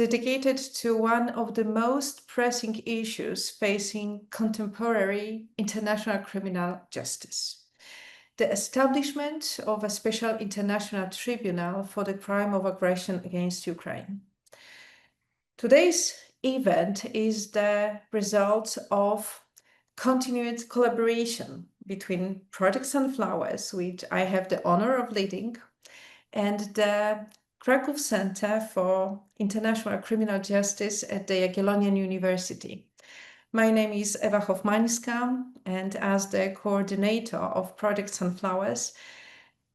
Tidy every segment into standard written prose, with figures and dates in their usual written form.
dedicated to one of the most pressing issues facing contemporary international criminal justice: the establishment of a special international tribunal for the crime of aggression against Ukraine. Today's event is the result of continued collaboration between Project Sunflowers, which I have the honor of leading, and the Kraków Center for International Criminal Justice at the Jagiellonian University. My name is Ewa Hofmańska, and as the coordinator of Project Sunflowers,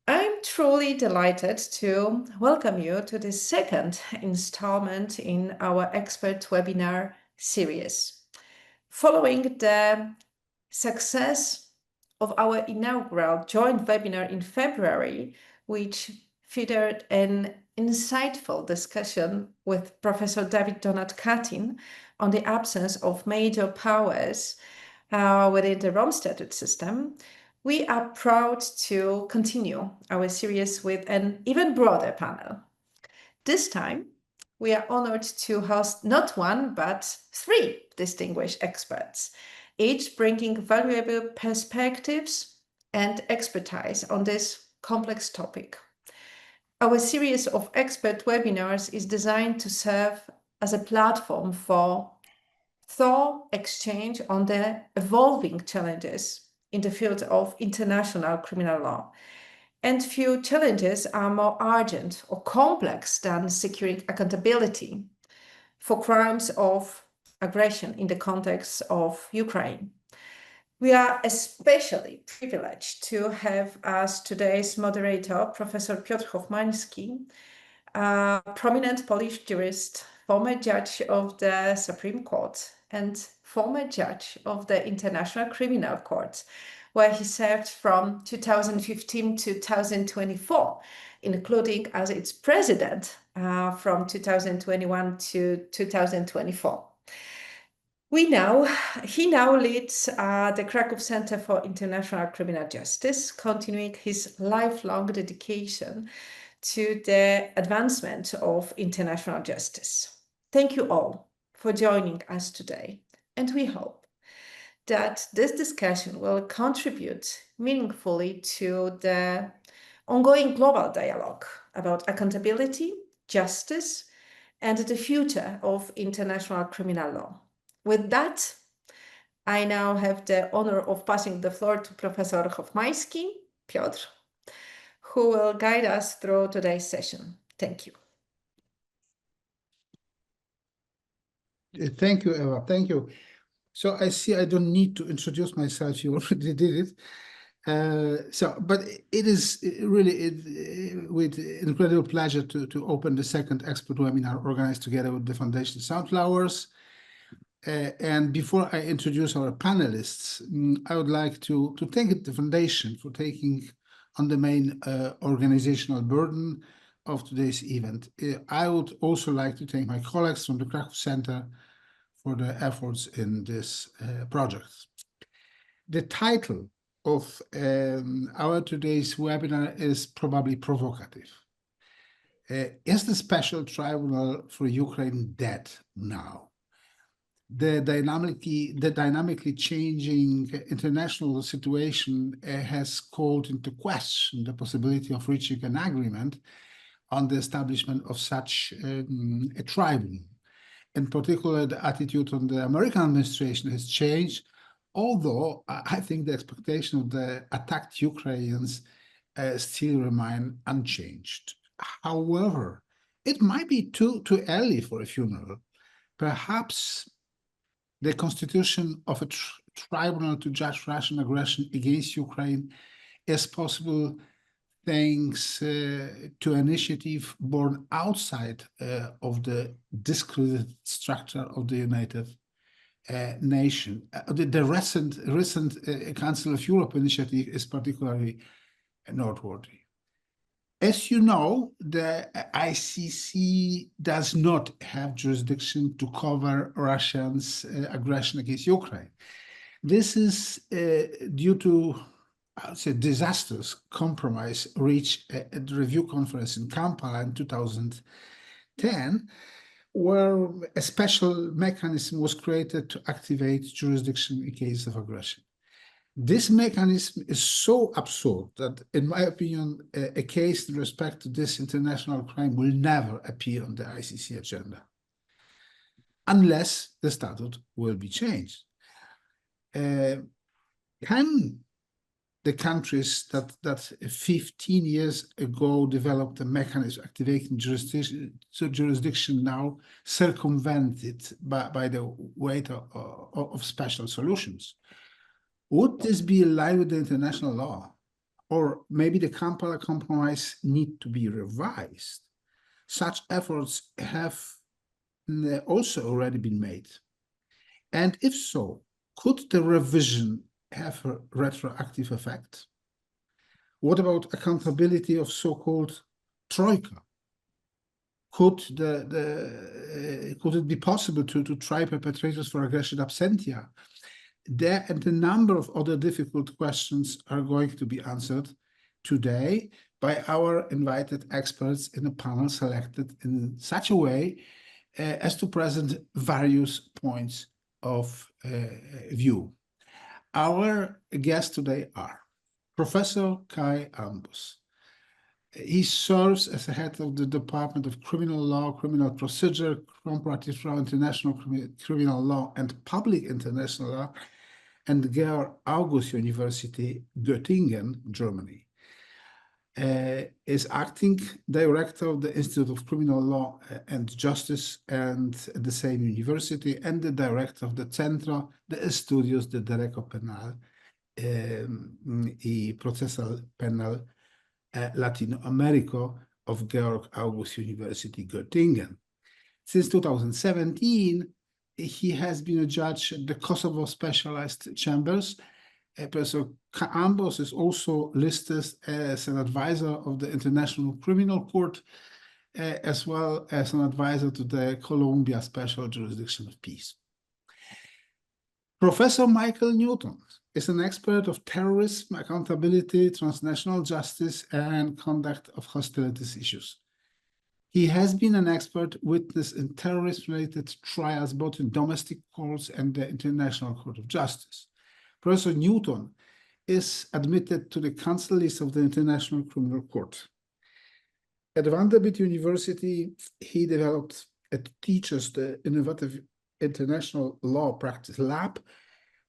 I'm truly delighted to welcome you to the second installment in our expert webinar series. Following the success of our inaugural joint webinar in February, which featured an insightful discussion with Professor David Donat-Katin on the absence of major powers within the Rome Statute system, we are proud to continue our series with an even broader panel. This time, we are honored to host not one, but three distinguished experts, each bringing valuable perspectives and expertise on this complex topic. Our series of expert webinars is designed to serve as a platform for thorough exchange on the evolving challenges in the field of international criminal law. And few challenges are more urgent or complex than securing accountability for crimes of aggression in the context of Ukraine. We are especially privileged to have as today's moderator, Professor Piotr Hofmański, a prominent Polish jurist, former judge of the Supreme Court, and former judge of the International Criminal Court, where he served from 2015 to 2024, including as its president from 2021 to 2024. He now leads the Kraków Center for International Criminal Justice, continuing his lifelong dedication to the advancement of international justice. Thank you all for joining us today, and we hope that this discussion will contribute meaningfully to the ongoing global dialogue about accountability, justice, and the future of international criminal law. With that, I now have the honor of passing the floor to Professor Hofmański, Piotr, who will guide us through today's session. Thank you. Thank you, Ewa. Thank you. So I see I don't need to introduce myself. You already did it. But it is really with incredible pleasure to open the second expert webinar organized together with the Foundation Sunflowers. And before I introduce our panelists, I would like to thank the Foundation for taking on the main organizational burden of today's event. I would also like to thank my colleagues from the Kraków Center for their efforts in this project. The title of our today's webinar is probably provocative. Is the Special Tribunal for Ukraine dead now? The dynamically changing international situation has called into question the possibility of reaching an agreement on the establishment of such a tribunal. In particular, the attitude on the American administration has changed, although I think the expectation of the attacked Ukrainians still remain unchanged. However, it might be too early for a funeral. Perhaps the constitution of a tribunal to judge Russian aggression against Ukraine is possible thanks to an initiative born outside of the discredited structure of the United Nations. The recent Council of Europe initiative is particularly noteworthy. As you know, the ICC does not have jurisdiction to cover Russia's aggression against Ukraine. This is due to, I would say, disastrous compromise reached at the review conference in Kampala in 2010, where a special mechanism was created to activate jurisdiction in case of aggression. This mechanism is so absurd that, in my opinion, a case in respect to this international crime will never appear on the ICC agenda, unless the statute will be changed. Can the countries that 15 years ago developed a mechanism activating jurisdiction now circumvent it by the weight of special solutions? Would this be in line with the international law? Or maybe the Kampala Compromise need to be revised? Such efforts have also already been made. And if so, could the revision have a retroactive effect? What about accountability of so-called troika? Could it be possible to try perpetrators for aggression absentia? There and a number of other difficult questions are going to be answered today by our invited experts in a panel selected in such a way as to present various points of view. Our guests today are Professor Kai Ambos. He serves as the head of the Department of Criminal Law, Criminal Procedure, Comparative Law, International Criminal Law, and Public International Law, and Georg August University, Göttingen, Germany. Is acting director of the Institute of Criminal Law and Justice and at the same university, and the director of the Centro de Estudios de Derecho Penal y Procesal Penal Latinoamérico of Georg August University, Göttingen. Since 2017, he has been a judge at the Kosovo Specialized Chambers. Professor Ambos is also listed as an advisor of the International Criminal Court, as well as an advisor to the Columbia Special Jurisdiction of Peace. Professor Michael Newton is an expert of terrorism, accountability, transnational justice, and conduct of hostilities issues. He has been an expert witness in terrorist-related trials, both in domestic courts and the International Court of Justice. Professor Newton is admitted to the council list of the International Criminal Court. At Vanderbilt University, he developed and teaches the innovative International Law Practice Lab,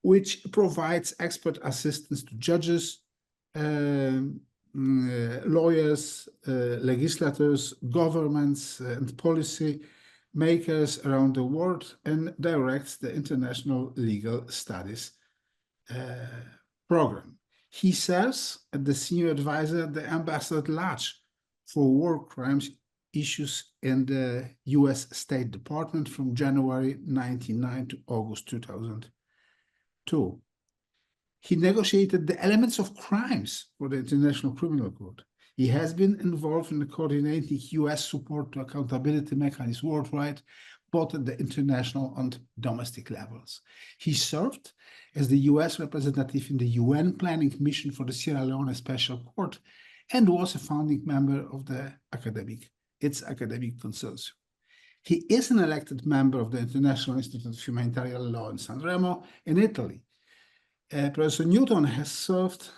which provides expert assistance to judges, lawyers, legislators, governments, and policy makers around the world, and directs the International Legal Studies program. He serves as the senior advisor at the Ambassador at Large for War Crimes Issues in the US State Department from January 1999 to August 2002. He negotiated the elements of crimes for the International Criminal Court. He has been involved in the coordinating US support to accountability mechanisms worldwide, both at the international and domestic levels. He served as the US representative in the UN Planning Mission for the Sierra Leone Special Court and was a founding member of its academic consortium. He is an elected member of the International Institute of Humanitarian Law in San Remo in Italy. Professor Newton has served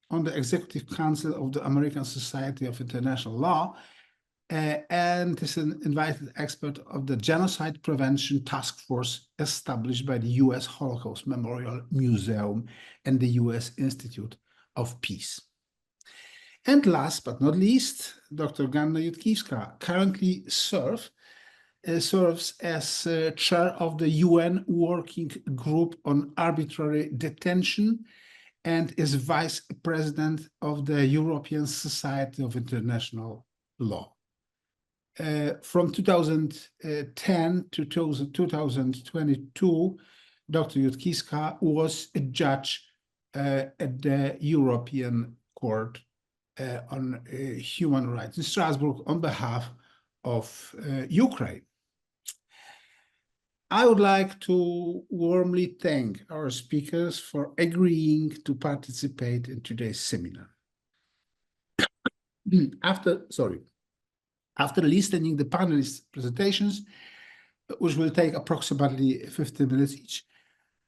on the Executive Council of the American Society of International Law and is an invited expert of the Genocide Prevention Task Force established by the US Holocaust Memorial Museum and the US Institute of Peace. And last but not least, Dr. Ganna Yudkivska currently serves as chair of the UN Working Group on Arbitrary Detention and is vice president of the European Society of International Law. From 2010 to 2022, Dr. Yudkivska was a judge at the European Court on Human Rights in Strasbourg on behalf of Ukraine. I would like to warmly thank our speakers for agreeing to participate in today's seminar. After listening to the panelists' presentations, which will take approximately 15 minutes each.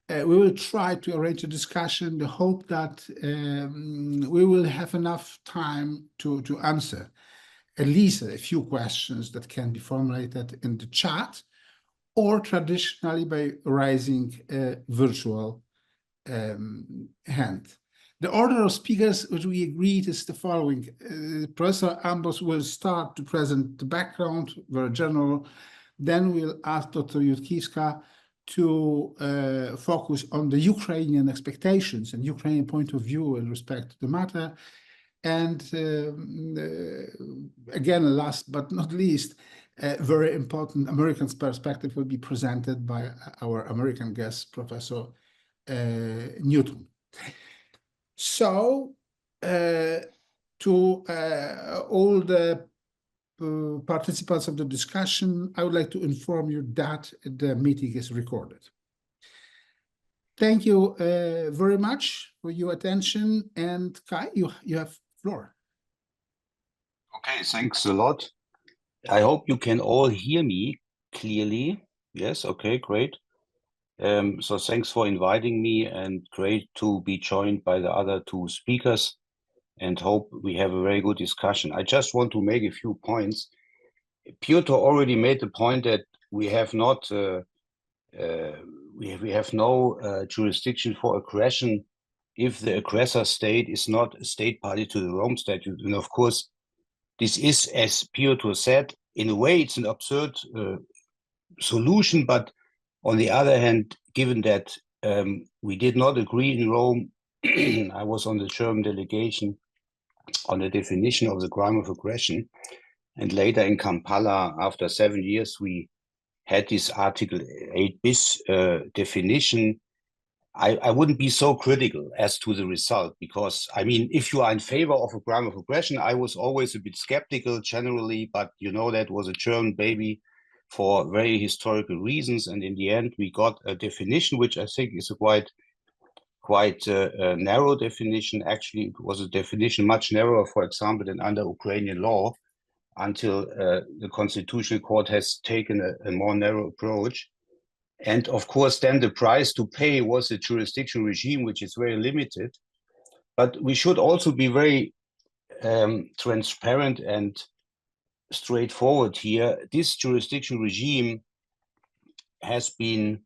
We will try to arrange a discussion, the hope that we will have enough time to answer at least a few questions that can be formulated in the chat, or traditionally by raising a virtual hand. The order of speakers which we agreed is the following. Professor Ambos will start to present the background, very general. Then we'll ask Dr. Yudkivska to focus on the Ukrainian expectations and Ukrainian point of view in respect to the matter. And again, last but not least, a very important American perspective will be presented by our American guest, Professor Newton. So, to all the participants of the discussion, I would like to inform you that the meeting is recorded. Thank you very much for your attention. And Kai, you have floor. Okay, thanks a lot. I hope you can all hear me clearly. Yes, okay, great. So thanks for inviting me, and great to be joined by the other two speakers, and hope we have a very good discussion. I just want to make a few points. Piotr already made the point that we have not, we have no jurisdiction for aggression if the aggressor state is not a state party to the Rome Statute. And of course, this is, as Piotr said, in a way it's an absurd solution, but on the other hand, given that we did not agree in Rome, I was on the German delegation on the definition of the crime of aggression. And later in Kampala, after 7 years, we had this Article 8 bis definition. I wouldn't be so critical as to the result, because, I mean, if you are in favor of a crime of aggression, I was always a bit skeptical generally, but you know, that was a German baby for very historical reasons. And in the end, we got a definition, which I think is a quite narrow definition. Actually, it was a definition much narrower, for example, than under Ukrainian law, until the Constitutional Court has taken a more narrow approach. And of course, then the price to pay was a jurisdiction regime, which is very limited. But we should also be very transparent and straightforward here. This jurisdiction regime has been,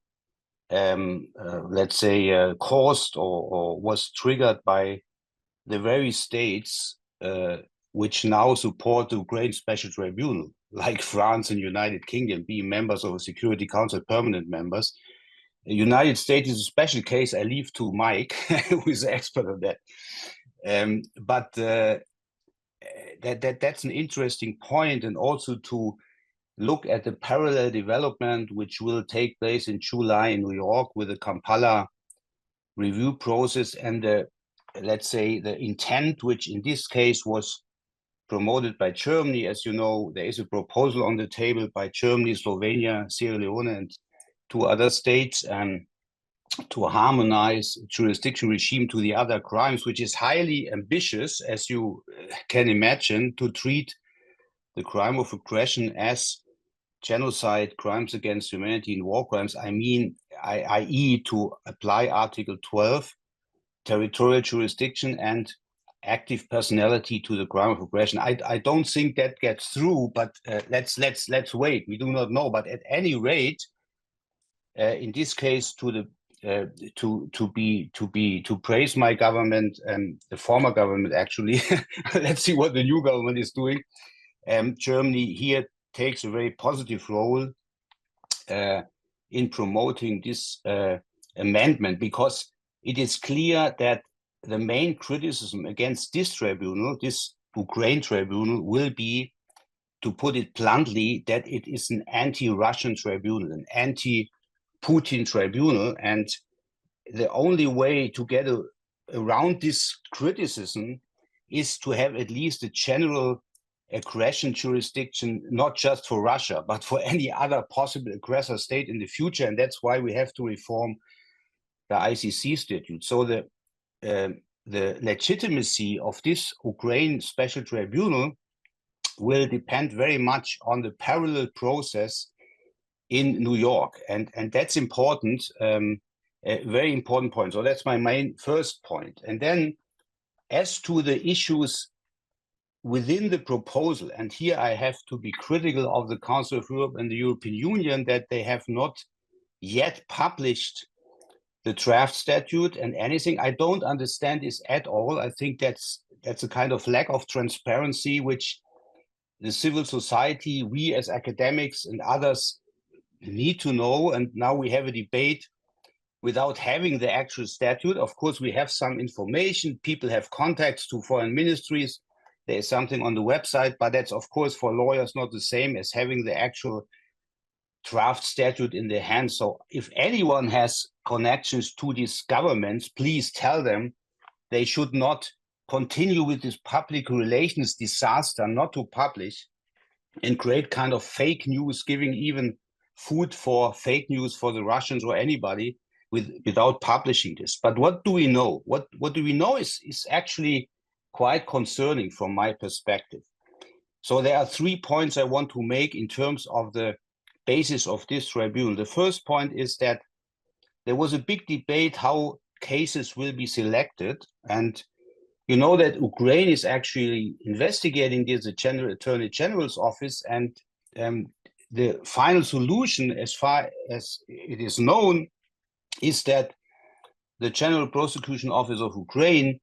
let's say, caused or was triggered by the very states which now support the Ukraine Special Tribunal, like France and United Kingdom, being members of a Security Council, permanent members. The United States is a special case. I leave to Mike, who is the expert on that. But that's an interesting point, and also to look at the parallel development which will take place in July in New York with the Kampala review process and the, let's say, the intent, which in this case was promoted by Germany. As you know, there is a proposal on the table by Germany, Slovenia, Sierra Leone, and 2 other states to harmonize jurisdiction regime to the other crimes, which is highly ambitious, as you can imagine, to treat the crime of aggression as genocide, crimes against humanity, and war crimes. I mean, i.e. to apply Article 12, territorial jurisdiction and active personality to the crime of aggression. I don't think that gets through, but let's wait. We do not know. But at any rate, in this case, to praise my government and the former government, actually, let's see what the new government is doing. Germany here takes a very positive role in promoting this amendment, because it is clear that the main criticism against this tribunal, this Ukraine tribunal, will be, to put it bluntly, that it is an anti-Russian tribunal, an anti-Putin tribunal. And the only way to get around this criticism is to have at least a general aggression jurisdiction, not just for Russia, but for any other possible aggressor state in the future. And that's why we have to reform the ICC statute. So the legitimacy of this Ukraine Special Tribunal will depend very much on the parallel process in New York, and that's important, a very important point. So that's my main first point. And then, as to the issues within the proposal, and here I have to be critical of the Council of Europe and the European Union that they have not yet published the draft statute and anything. I don't understand this at all. I think that's a kind of lack of transparency, which the civil society, we as academics and others need to know. And now we have a debate without having the actual statute. Of course, we have some information. People have contacts to foreign ministries. There is something on the website, but that's, of course, for lawyers not the same as having the actual draft statute in their hands. So if anyone has connections to these governments, please tell them they should not continue with this public relations disaster not to publish and create kind of fake news, giving even food for fake news for the Russians or anybody without publishing this. But what do we know? What do we know is actually quite concerning from my perspective. So there are 3 points I want to make in terms of the basis of this tribunal. The first point is that there was a big debate how cases will be selected. And you know that Ukraine is actually investigating this, the General Attorney General's office, and the final solution, as far as it is known, is that the General Prosecution Office of Ukraine,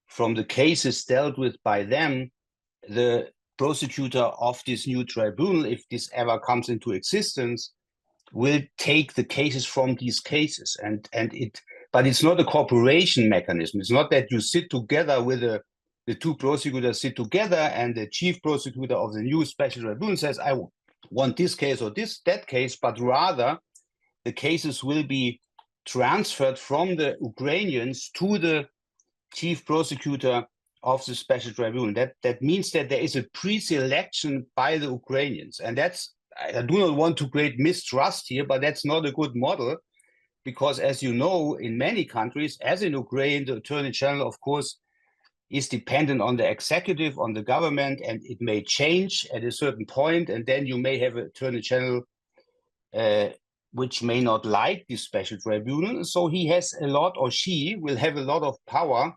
from the cases dealt with by them, the prosecutor of this new tribunal, if this ever comes into existence, will take the cases from these cases. But it's not a cooperation mechanism. It's not that you sit together with the two prosecutors sit together and the chief prosecutor of the new special tribunal says, I want this case or that case, but rather the cases will be transferred from the Ukrainians to the chief prosecutor of the special tribunal. That means that there is a pre-selection by the Ukrainians. And that's, I do not want to create mistrust here, but that's not a good model, because as you know, in many countries, as in Ukraine, the Attorney General, of course, is dependent on the executive, on the government, and it may change at a certain point, and then you may have an Attorney General which may not like this special tribunal. So he has a lot, or she will have a lot of power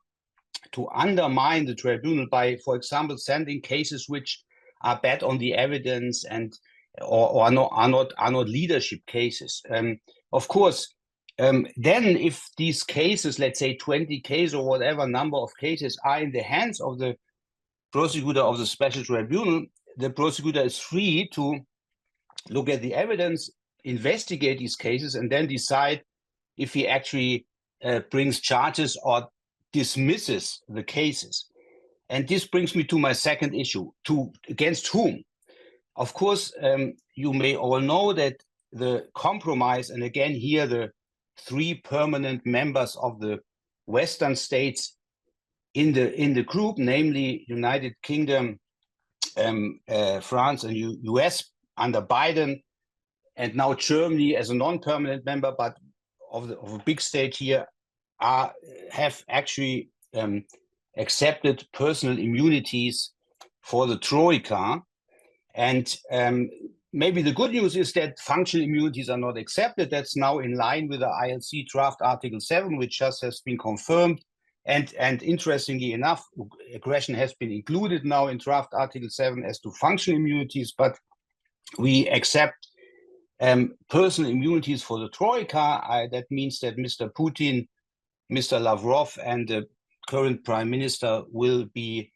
to undermine the tribunal by, for example, sending cases which are bad on the evidence and or are not leadership cases. Of course, then if these cases, let's say 20 cases or whatever number of cases, are in the hands of the prosecutor of the special tribunal, the prosecutor is free to look at the evidence, investigate these cases, and then decide if he actually brings charges or dismisses the cases. And this brings me to my second issue, against whom? Of course, you may all know that the compromise, and again here the 3 permanent members of the Western states in the group, namely United Kingdom, France and US under Biden, and now Germany as a non-permanent member, but of a big state here, have actually accepted personal immunities for the Troika. And maybe the good news is that functional immunities are not accepted. That's now in line with the ILC draft Article 7, which just has been confirmed. And interestingly enough, aggression has been included now in draft Article 7 as to functional immunities, but we accept personal immunities for the Troika. That means that Mr. Putin, Mr. Lavrov, and the current Prime Minister will be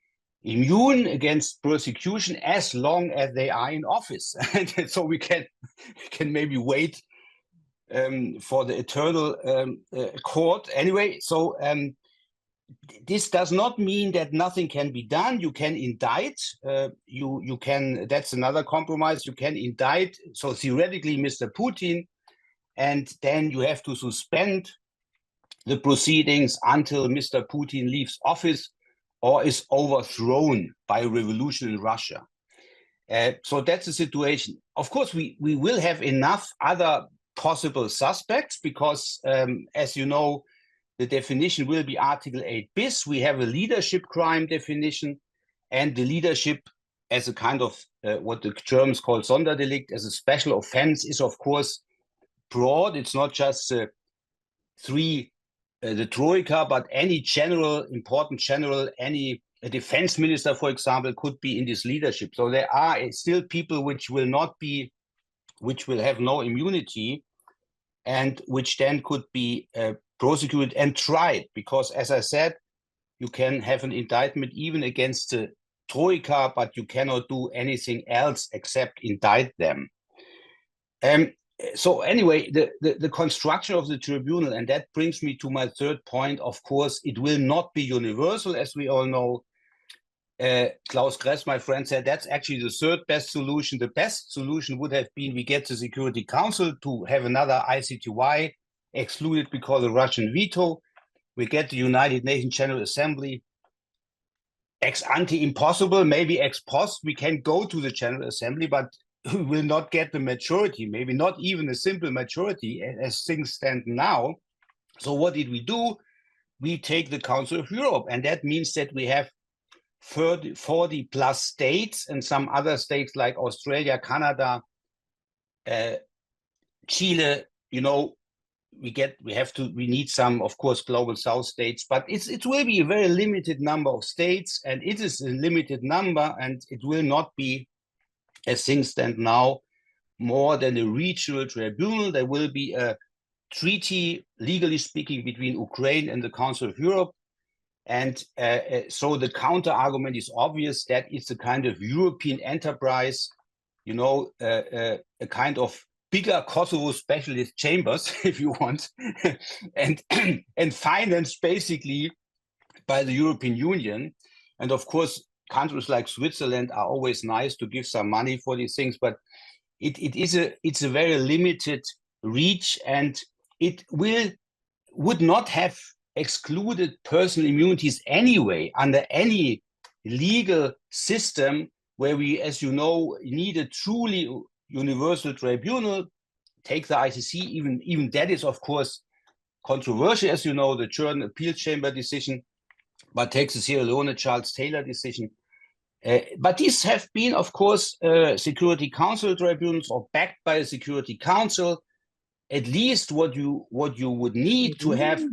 immune against persecution as long as they are in office. And so we can maybe wait for the eternal court. Anyway, so this does not mean that nothing can be done. You can indict. You can. That's another compromise. You can indict. So theoretically, Mr. Putin, and then you have to suspend the proceedings until Mr. Putin leaves office or is overthrown by a revolution in Russia. So that's the situation. Of course, we will have enough other possible suspects because, as you know, the definition will be Article 8 bis. We have a leadership crime definition, and the leadership as a kind of what the Germans call Sonderdelikt, as a special offense, is of course broad. It's not just the Troika, but any general, important general, any defense minister, for example, could be in this leadership. So there are still people which will have no immunity, and which then could be prosecuted and tried, because, as I said, you can have an indictment even against the Troika, but you cannot do anything else except indict them. So anyway, the construction of the tribunal, and that brings me to my third point, of course, it will not be universal, as we all know. Klaus Gress, my friend, said that's actually the third best solution. The best solution would have been we get the Security Council to have another ICTY excluded because of the Russian veto. We get the United Nations General Assembly. Ex ante impossible, maybe ex post, we can go to the General Assembly, but we will not get the majority, maybe not even a simple majority as things stand now. So what did we do? We take the Council of Europe, and that means that we have 40 plus states, and some other states like Australia, Canada, Chile, you know, we need some, of course, global South states, but it will be a very limited number of states, and it is a limited number, and it will not be, as things stand now, more than a regional tribunal. There will be a treaty, legally speaking, between Ukraine and the Council of Europe. And so the counter argument is obvious, that it's a kind of European enterprise, you know, a kind of bigger Kosovo specialist chambers, if you want, and financed basically by the European Union. And of course, countries like Switzerland are always nice to give some money for these things, but it's a very limited reach, and it would not have excluded personal immunities anyway under any legal system where we, as you know, need a truly universal tribunal. Take the ICC, even that is, of course, controversial, as you know, the German appeal chamber decision, but take the Sierra Leone Charles Taylor decision. But these have been, of course, Security Council tribunals, or backed by the Security Council. At least what you would need to have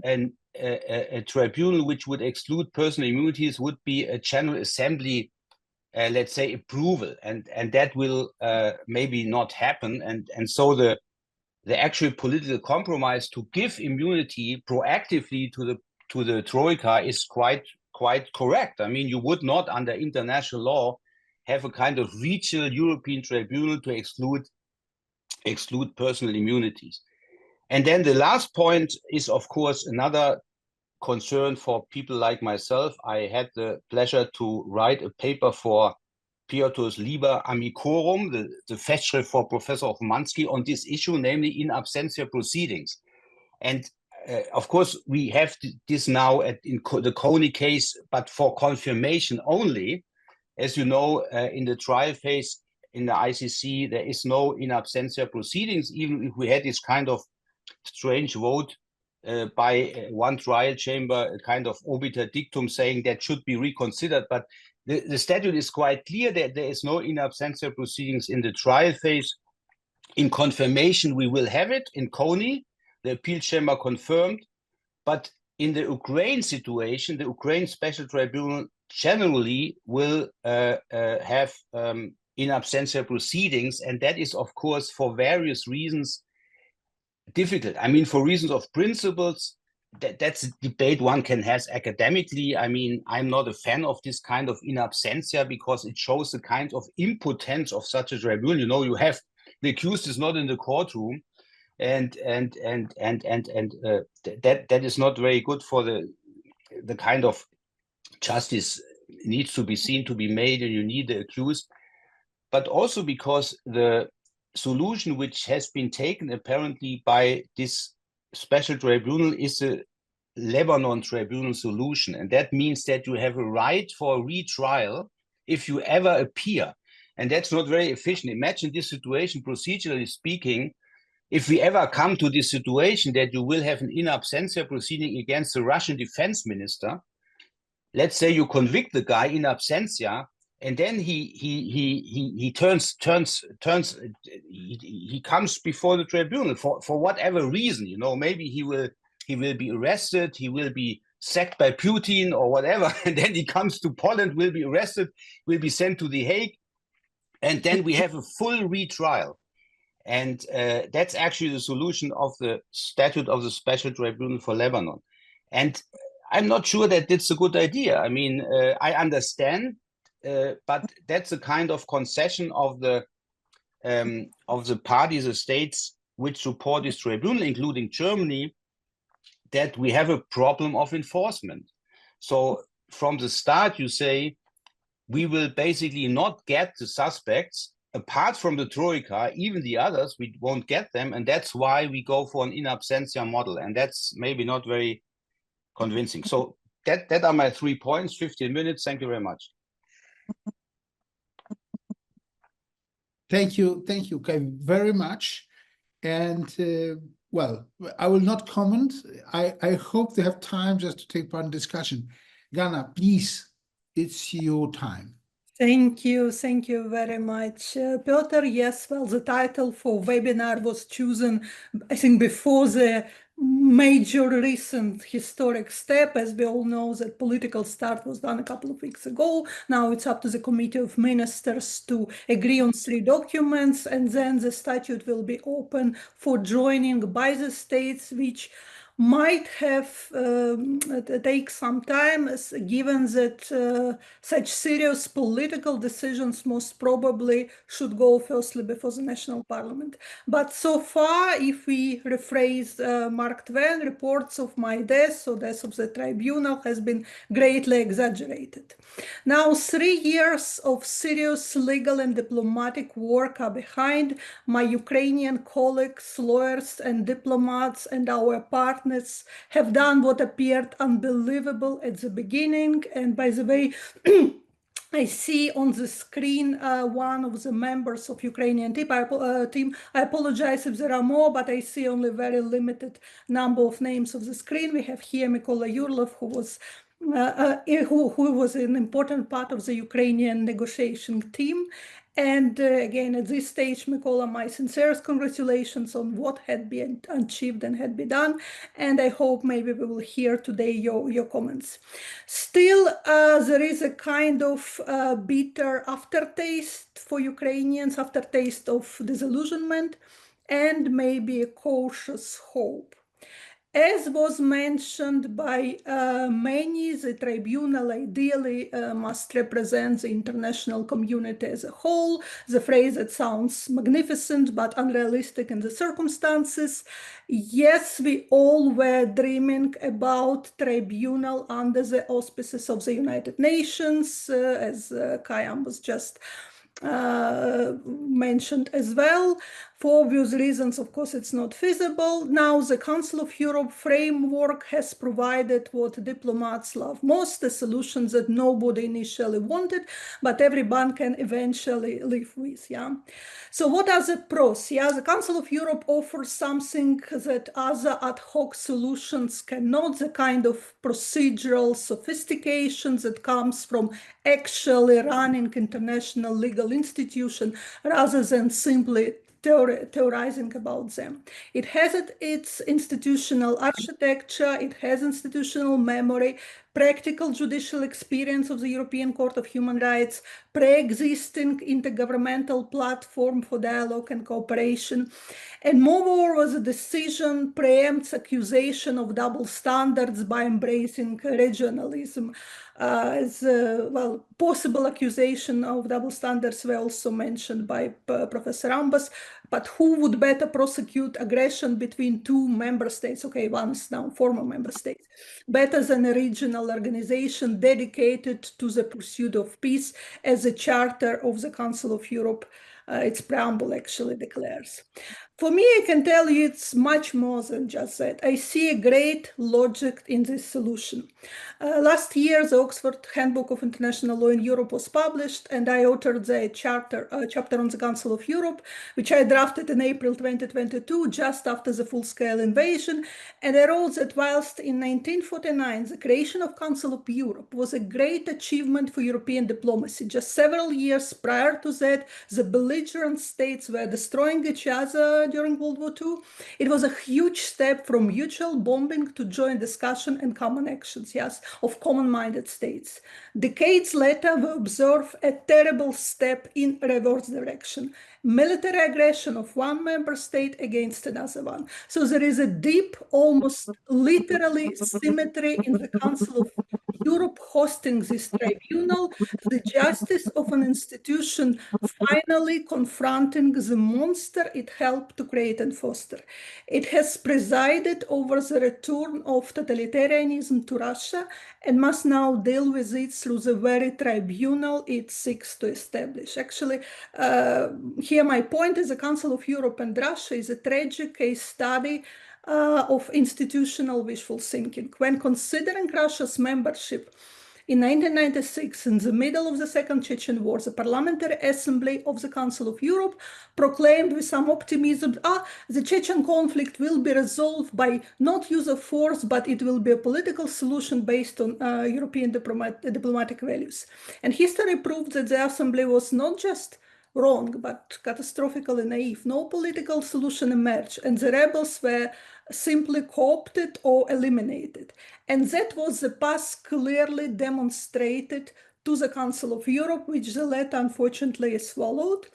a tribunal which would exclude personal immunities would be a General Assembly, let's say, approval, and that will maybe not happen. And so the actual political compromise to give immunity proactively to the Troika is quite correct. I mean, you would not, under international law, have a kind of regional European tribunal to exclude personal immunities. And then the last point is, of course, another concern for people like myself. I had the pleasure to write a paper for Pietus Liber Amicorum, the Festschrift for Professor Ochmansky, on this issue, namely in absentia proceedings. And of course, we have this now in the Coney case, but for confirmation only. As you know, in the trial phase in the ICC, there is no in absentia proceedings, even if we had this kind of strange vote by one trial chamber, a kind of obiter dictum saying that should be reconsidered. But the statute is quite clear that there is no in absentia proceedings in the trial phase. In confirmation, we will have it in Coney. The appeal chamber confirmed. But in the Ukraine situation, the Ukraine Special Tribunal generally will have in absentia proceedings. And that is, of course, for various reasons, difficult. I mean, for reasons of principles, that's a debate one can have academically. I mean, I'm not a fan of this kind of in absentia because it shows the kind of impotence of such a tribunal. You know, you have the accused is not in the courtroom, and that is not very good for the kind of justice needs to be seen to be made, and you need the accused, but also because the solution which has been taken apparently by this special tribunal is a Lebanon tribunal solution. And that means that you have a right for a retrial if you ever appear. And that's not very efficient. Imagine this situation, procedurally speaking, if we ever come to this situation that you will have an in absentia proceeding against the Russian defense minister, let's say you convict the guy in absentia, and then he comes before the tribunal for whatever reason, you know, maybe he will be arrested, he will be sacked by Putin or whatever, and then he comes to Poland, will be arrested, will be sent to The Hague, and then we have a full retrial. And that's actually the solution of the statute of the Special Tribunal for Lebanon. And I'm not sure that it's a good idea. I mean, I understand, but that's a kind of concession of the parties, the states which support this tribunal, including Germany, that we have a problem of enforcement. So from the start, you say, we will basically not get the suspects. Apart from the Troika, even the others, we won't get them. And that's why we go for an in absentia model. And that's maybe not very convincing. So that are my 3 points, 15 minutes. Thank you very much. Thank you, Kai, very much. And well, I will not comment. I hope they have time just to take part in discussion. Gana, please, it's your time. Thank you very much, Piotr. Yes, well, the title for webinar was chosen, I think, before the major recent historic step. As we all know, that political start was done a couple of weeks ago. Now it's up to the Committee of Ministers to agree on 3 documents, and then the statute will be open for joining by the states, which might have take some time, given that such serious political decisions most probably should go firstly before the national parliament. But so far, if we rephrase Mark Twain, reports of my death or death of the tribunal has been greatly exaggerated. Now, 3 years of serious legal and diplomatic work are behind. My Ukrainian colleagues, lawyers and diplomats and our partners have done what appeared unbelievable at the beginning. And by the way, I see on the screen one of the members of Ukrainian team. I apologize if there are more, but I see only a very limited number of names of the screen. We have here Mykola Yurlov, who was an important part of the Ukrainian negotiation team. And again, at this stage, Mykola, my sincerest congratulations on what had been achieved and had been done. And I hope maybe we will hear today your comments. Still, there is a kind of bitter aftertaste for Ukrainians, aftertaste of disillusionment, and maybe a cautious hope. As was mentioned by many, the tribunal ideally must represent the international community as a whole, the phrase that sounds magnificent but unrealistic in the circumstances. Yes, we all were dreaming about tribunal under the auspices of the United Nations, as Kai Ambos just mentioned as well. For obvious reasons, of course, it's not feasible. Now, the Council of Europe framework has provided what diplomats love most, the solutions that nobody initially wanted, but everyone can eventually live with. Yeah. So what are the pros? Yeah, the Council of Europe offers something that other ad hoc solutions cannot, the kind of procedural sophistication that comes from actually running international legal institution rather than simply theorizing about them. It has its institutional architecture, it has institutional memory, practical judicial experience of the European Court of Human Rights, pre-existing intergovernmental platform for dialogue and cooperation. And moreover, the decision preempts accusation of double standards by embracing regionalism. Well, possible accusation of double standards were also mentioned by Professor Ambos, but who would better prosecute aggression between 2 member states? Okay, one is now former member states, better than a regional organization dedicated to the pursuit of peace, as the Charter of the Council of Europe its preamble actually declares. For me, I can tell you it's much more than just that. I see a great logic in this solution. Last year, the Oxford Handbook of International Law in Europe was published, and I authored the chapter on the Council of Europe, which I drafted in April 2022, just after the full-scale invasion. And I wrote that whilst in 1949, the creation of Council of Europe was a great achievement for European diplomacy, just several years prior to that, the belligerent states were destroying each other during World War II. It was a huge step from mutual bombing to joint discussion and common actions, yes, of common-minded states. Decades later, we observe a terrible step in reverse direction. Military aggression of one member state against another one. So there is a deep, almost literally symmetry in the Council of Europe hosting this tribunal, the justice of an institution finally confronting the monster it helped to create and foster. It has presided over the return of totalitarianism to Russia and must now deal with it through the very tribunal it seeks to establish. Actually, here my point is the Council of Europe and Russia is a tragic case study of institutional wishful thinking. When considering Russia's membership in 1996, in the middle of the Second Chechen War, the Parliamentary Assembly of the Council of Europe proclaimed with some optimism, the Chechen conflict will be resolved by not use of force, but it will be a political solution based on European diplomatic values. And history proved that the Assembly was not just wrong, but catastrophically naive. No political solution emerged, and the rebels were simply co-opted or eliminated. And that was the path clearly demonstrated to the Council of Europe, which the latter unfortunately swallowed.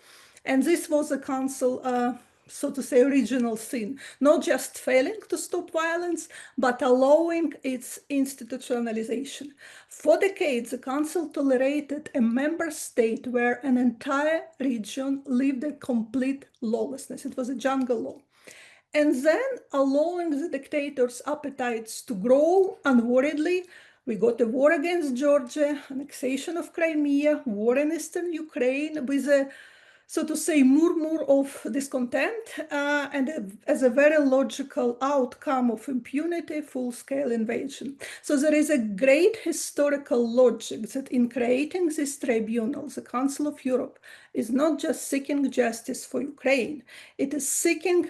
And this was the Council, so to say, original sin, not just failing to stop violence, but allowing its institutionalization. For decades, the Council tolerated a member state where an entire region lived in complete lawlessness. It was a jungle law. And then allowing the dictators' appetites to grow unworriedly, we got a war against Georgia, annexation of Crimea, war in eastern Ukraine, with a, so to say, murmur of discontent, and as a very logical outcome of impunity, full-scale invasion. So there is a great historical logic that in creating this tribunal, the Council of Europe is not just seeking justice for Ukraine, it is seeking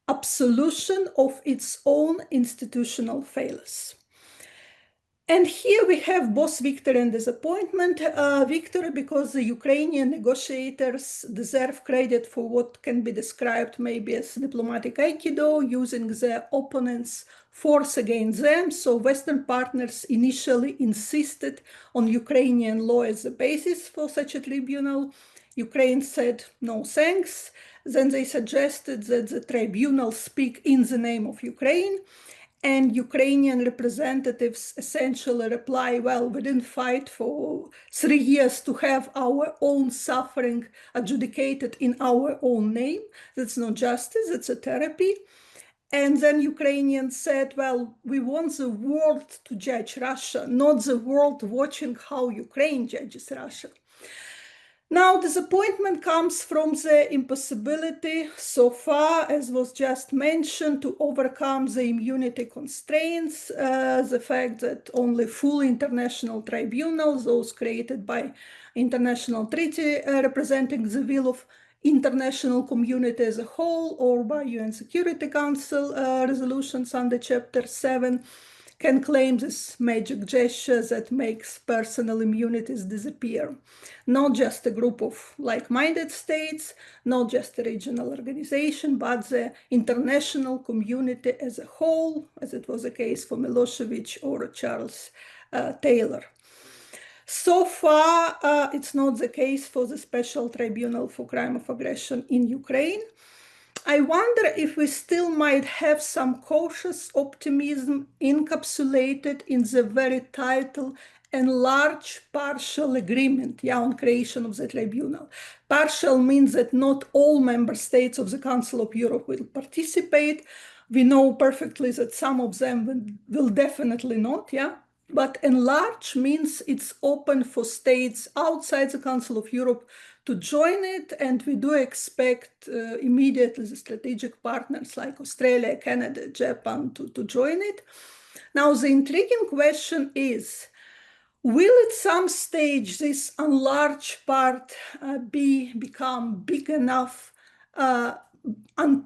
absolution of its own institutional failures. And here we have both victory and disappointment. Victory because the Ukrainian negotiators deserve credit for what can be described maybe as diplomatic aikido, using their opponents' force against them. So Western partners initially insisted on Ukrainian law as the basis for such a tribunal. Ukraine said no thanks. Then they suggested that the tribunal speak in the name of Ukraine, and Ukrainian representatives essentially reply, well, we didn't fight for 3 years to have our own suffering adjudicated in our own name. That's not justice, it's a therapy. And then Ukrainians said, well, we want the world to judge Russia, not the world watching how Ukraine judges Russia. Now, disappointment comes from the impossibility so far, as was just mentioned, to overcome the immunity constraints, the fact that only full international tribunals, those created by international treaty representing the will of international community as a whole, or by UN Security Council resolutions under Chapter 7, can claim this magic gesture that makes personal immunities disappear. Not just a group of like-minded states, not just a regional organization, but the international community as a whole, as it was the case for Milosevic or Charles Taylor. So far, it's not the case for the Special Tribunal for Crime of Aggression in Ukraine. I wonder if we still might have some cautious optimism encapsulated in the very title and large partial agreement on creation of the tribunal. Partial means that not all member states of the Council of Europe will participate. We know perfectly that some of them will definitely not, But enlarge means it's open for states outside the Council of Europe to join it, and we do expect immediately the strategic partners like Australia, Canada, Japan to join it. Now, the intriguing question is, will at some stage this enlarged part become big enough,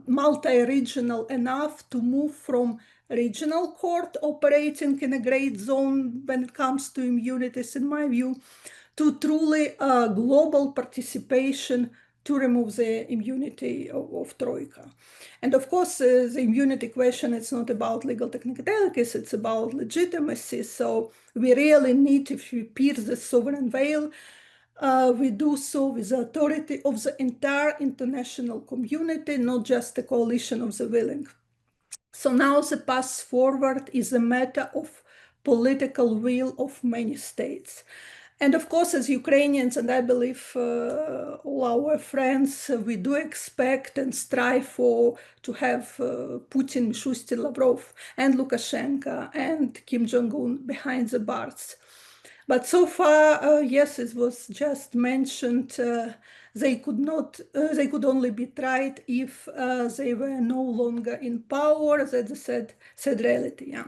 multi-regional enough to move from regional court operating in a great zone when it comes to immunities, in my view, to truly global participation to remove the immunity of Troika. And of course, the immunity question, it's not about legal technicalities, it's about legitimacy. So we really need, if we pierce the sovereign veil, we do so with the authority of the entire international community, not just a coalition of the willing. So now the path forward is a matter of political will of many states. And of course, as Ukrainians, and I believe all our friends, we do expect and strive to have Putin, Mishustin, Lavrov, and Lukashenko, and Kim Jong-un behind the bars. But so far, yes, it was just mentioned, they could only be tried if they were no longer in power. That's a sad reality. Yeah.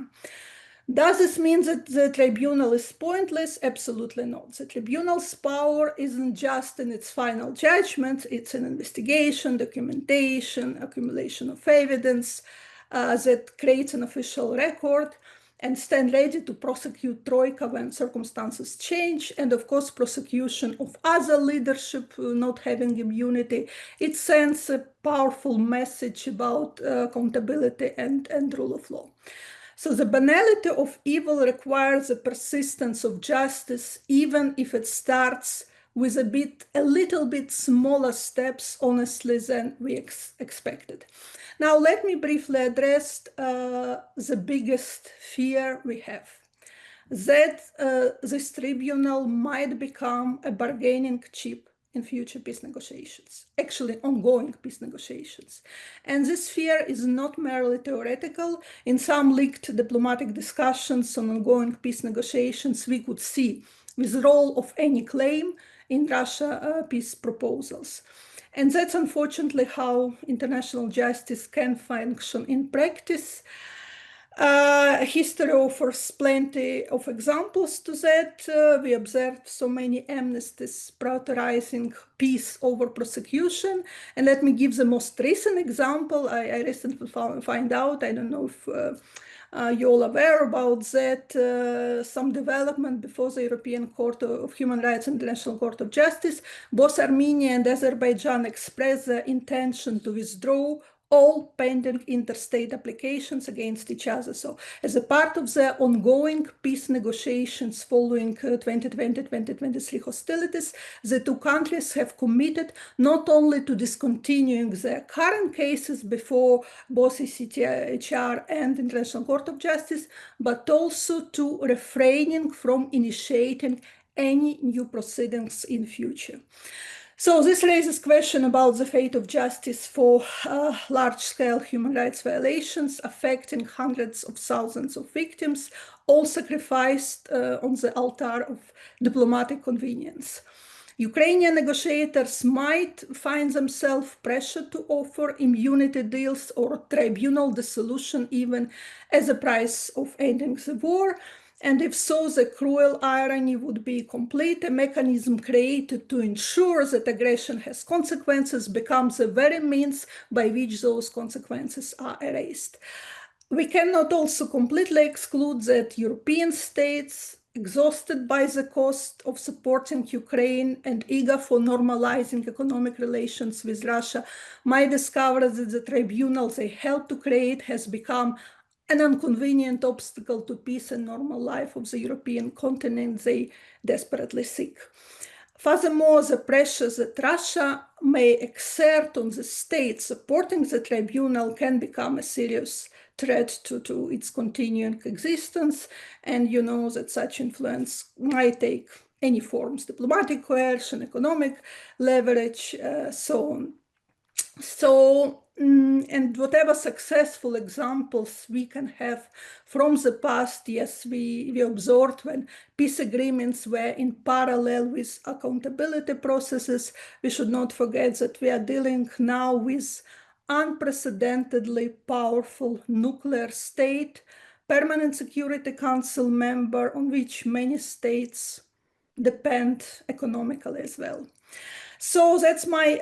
Does this mean that the tribunal is pointless? Absolutely not. The tribunal's power isn't just in its final judgment, it's an investigation, documentation, accumulation of evidence that creates an official record, and stand ready to prosecute Troika when circumstances change, and of course prosecution of other leadership not having immunity. It sends a powerful message about accountability and rule of law. So the banality of evil requires a persistence of justice, even if it starts with a little bit smaller steps, honestly, than we expected. Now, let me briefly address the biggest fear we have, that this tribunal might become a bargaining chip in future peace negotiations, actually ongoing peace negotiations. And this fear is not merely theoretical. In some leaked diplomatic discussions on ongoing peace negotiations, we could see withdrawal of any claim in Russia peace proposals. And that's unfortunately how international justice can function in practice. History offers plenty of examples to that. We observed so many amnesties prioritizing peace over prosecution. And let me give the most recent example. I recently found out, I don't know if you're all aware about that, some development before the European Court of Human Rights and International Court of Justice. Both Armenia and Azerbaijan expressed their intention to withdraw all pending interstate applications against each other. So as a part of the ongoing peace negotiations following 2020-2023 hostilities, the two countries have committed not only to discontinuing their current cases before both KCICJ and International Court of Justice, but also to refraining from initiating any new proceedings in future. So this raises question about the fate of justice for large-scale human rights violations affecting hundreds of thousands of victims, all sacrificed on the altar of diplomatic convenience. Ukrainian negotiators might find themselves pressured to offer immunity deals or tribunal dissolution even as a price of ending the war. And if so, the cruel irony would be complete. A mechanism created to ensure that aggression has consequences becomes the very means by which those consequences are erased. We cannot also completely exclude that European states, exhausted by the cost of supporting Ukraine and eager for normalizing economic relations with Russia, might discover that the tribunal they helped to create has become an inconvenient obstacle to peace and normal life of the European continent they desperately seek. Furthermore, the pressure that Russia may exert on the state supporting the tribunal can become a serious threat to its continuing existence. And you know that such influence might take any forms: diplomatic coercion, economic leverage, so on. So, and whatever successful examples we can have from the past, yes, we observed when peace agreements were in parallel with accountability processes. We should not forget that we are dealing now with unprecedentedly powerful nuclear state, permanent Security Council member on which many states depend economically as well. So that's my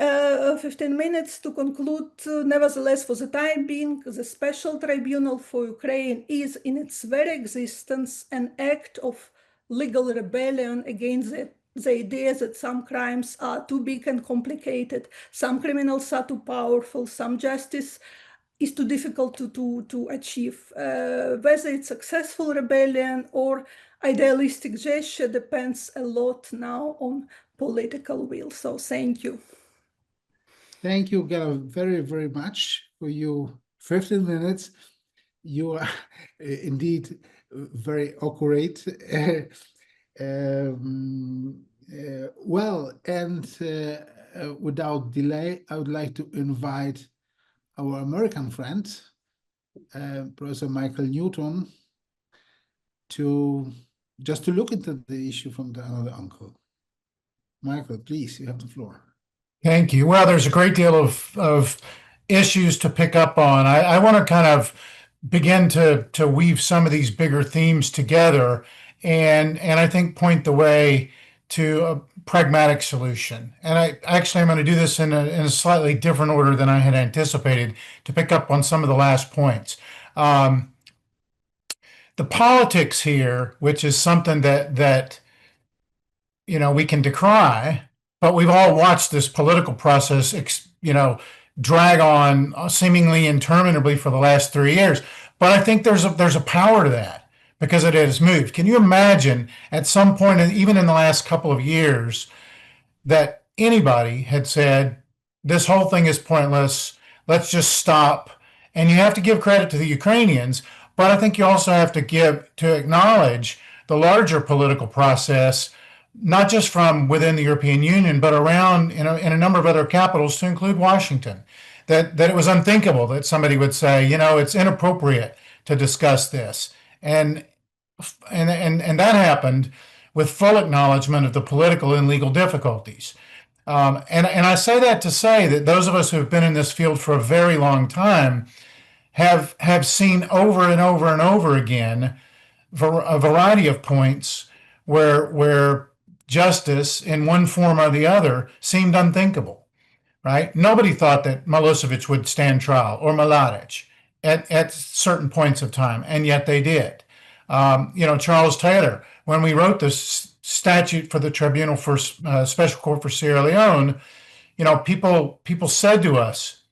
15 minutes to conclude. Nevertheless, for the time being, the Special Tribunal for Ukraine is in its very existence an act of legal rebellion against the idea that some crimes are too big and complicated, some criminals are too powerful, some justice is too difficult to achieve. Whether it's successful rebellion or idealistic gesture depends a lot now on political will. So thank you. Thank you, Gala, very, very much for your 15 minutes. You are indeed very accurate. Well, and without delay, I would like to invite our American friend, Professor Michael Newton, to look into the issue from another angle. Michael, please, you have the floor. Thank you. Well, there's a great deal of issues to pick up on. I want to kind of begin to weave some of these bigger themes together and I think point the way to a pragmatic solution. And I'm going to do this in a slightly different order than I had anticipated to pick up on some of the last points. The politics here, which is something that we can decry, but we've all watched this political process, drag on seemingly interminably for the last 3 years. But I think there's a power to that because it has moved. Can you imagine at some point, even in the last couple of years, that anybody had said, this whole thing is pointless, let's just stop? And you have to give credit to the Ukrainians, but I think you also have to acknowledge the larger political process, not just from within the European Union, but around in a number of other capitals, to include Washington, that it was unthinkable that somebody would say, it's inappropriate to discuss this. And that happened with full acknowledgement of the political and legal difficulties. And I say that to say that those of us who have been in this field for a very long time have seen over and over and over again a variety of points where justice in one form or the other seemed unthinkable, right? Nobody thought that Milosevic would stand trial or Mladic at certain points of time, and yet they did. Charles Taylor, when we wrote this statute for the Tribunal for Special Court for Sierra Leone, people said to us,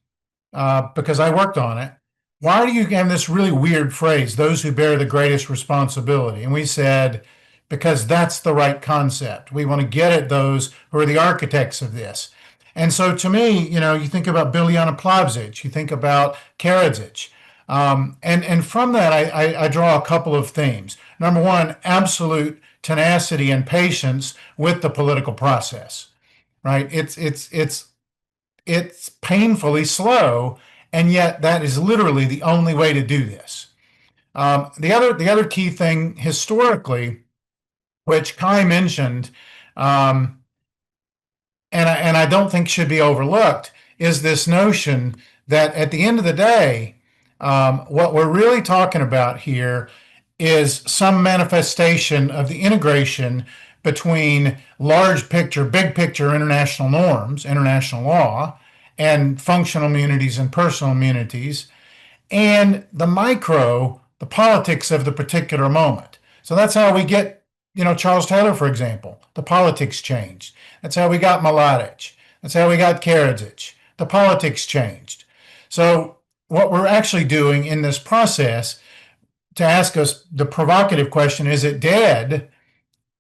because I worked on it, why do you have this really weird phrase, those who bear the greatest responsibility? And we said, because that's the right concept. We want to get at those who are the architects of this. And so to me, you think about Biljana Plavšić, you think about Karadzic. And from that, I draw a couple of themes. Number one, absolute tenacity and patience with the political process, right? It's painfully slow, and yet that is literally the only way to do this. The other key thing historically, which Kai mentioned, and I don't think should be overlooked, is this notion that at the end of the day, what we're really talking about here is some manifestation of the integration between large picture, big picture international norms, international law, and functional immunities and personal immunities, and the politics of the particular moment. So that's how we get Charles Taylor, for example, the politics changed. That's how we got Mladic. That's how we got Karadzic. The politics changed. So what we're actually doing in this process, to ask us the provocative question, is it dead?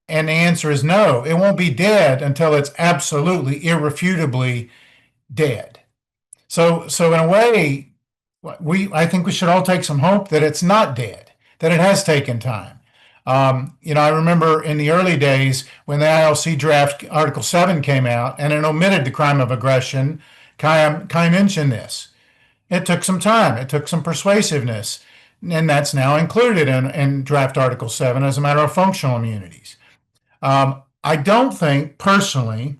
And the answer is no. It won't be dead until it's absolutely, irrefutably dead. So in a way, I think we should all take some hope that it's not dead, that it has taken time. I remember in the early days when the ILC draft Article 7 came out and it omitted the crime of aggression, Kai mentioned this. It took some time. It took some persuasiveness. And that's now included in draft Article 7 as a matter of functional immunities. I don't think personally,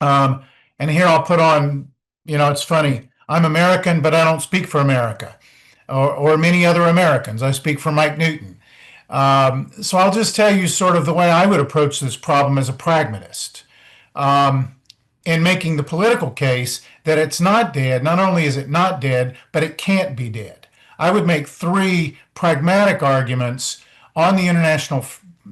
and here I'll put on, it's funny, I'm American, but I don't speak for America or many other Americans. I speak for Mike Newton. So I'll just tell you sort of the way I would approach this problem as a pragmatist. In making the political case that it's not dead. Not only is it not dead, but it can't be dead. I would make 3 pragmatic arguments on the international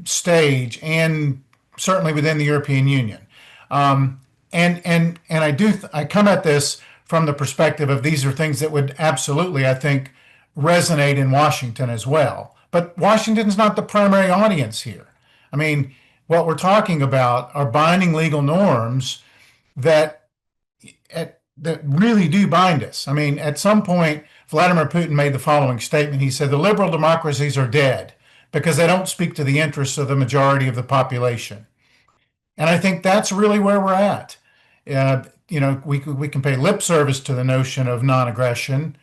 stage and certainly within the European Union. And I come at this from the perspective of these are things that would absolutely, I think, resonate in Washington as well. But Washington's not the primary audience here. I mean, what we're talking about are binding legal norms that really do bind us. I mean, at some point, Vladimir Putin made the following statement. He said, the liberal democracies are dead because they don't speak to the interests of the majority of the population. And I think that's really where we're at. We can pay lip service to the notion of non-aggression,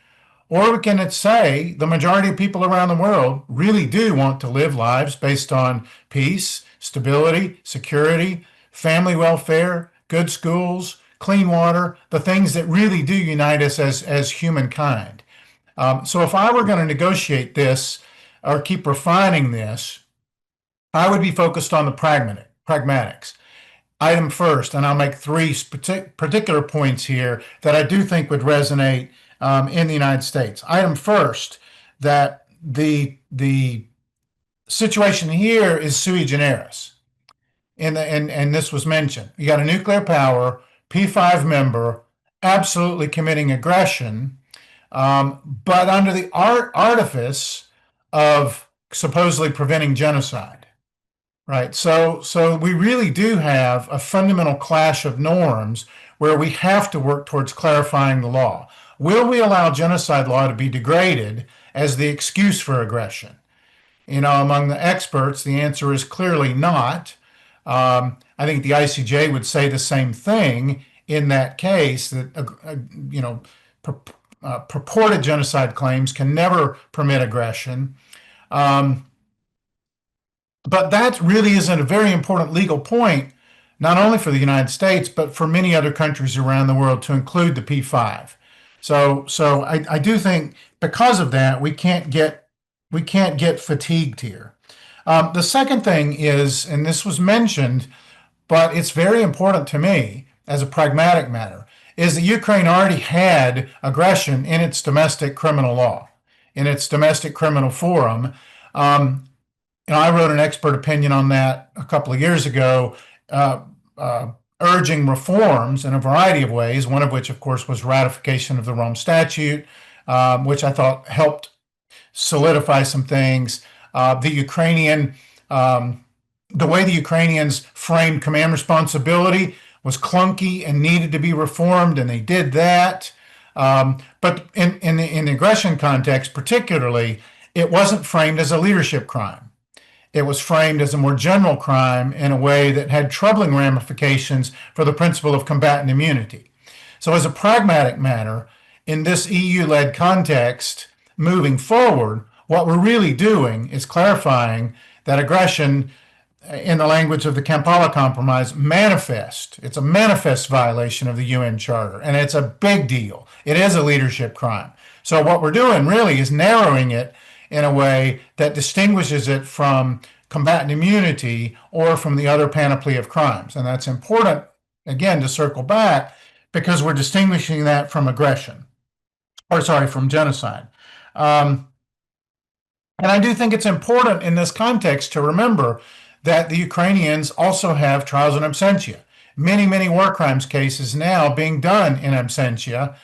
or we can say the majority of people around the world really do want to live lives based on peace, stability, security, family welfare, good schools, clean water, the things that really do unite us as humankind. So if I were going to negotiate this or keep refining this, I would be focused on the pragmatics. Item first, and I'll make 3 particular points here that I do think would resonate in the United States. Item first, that the situation here is sui generis. And this was mentioned. You got a nuclear power, P5 member, absolutely committing aggression, but under the artifice of supposedly preventing genocide, right? So we really do have a fundamental clash of norms where we have to work towards clarifying the law. Will we allow genocide law to be degraded as the excuse for aggression? Among the experts, the answer is clearly not. I think the ICJ would say the same thing in that case, that purported genocide claims can never permit aggression. But that really is a very important legal point, not only for the United States, but for many other countries around the world, to include the P5. So I do think because of that, we can't get fatigued here. The second thing is, and this was mentioned, but it's very important to me as a pragmatic matter, is that Ukraine already had aggression in its domestic criminal law, in its domestic criminal forum. I wrote an expert opinion on that a couple of years ago, urging reforms in a variety of ways, one of which, of course, was ratification of the Rome Statute, which I thought helped solidify some things. The way the Ukrainians framed command responsibility was clunky and needed to be reformed, and they did that. But in the aggression context particularly, it wasn't framed as a leadership crime. It was framed as a more general crime in a way that had troubling ramifications for the principle of combatant immunity. So as a pragmatic matter, in this EU-led context, moving forward, what we're really doing is clarifying that aggression, in the language of the Kampala Compromise, manifest. It's a manifest violation of the UN Charter, and it's a big deal. It is a leadership crime. So what we're doing really is narrowing it in a way that distinguishes it from combatant immunity or from the other panoply of crimes. And that's important, again, to circle back, because we're distinguishing that from from genocide. And I do think it's important in this context to remember that the Ukrainians also have trials in absentia. Many, many war crimes cases now being done in absentia.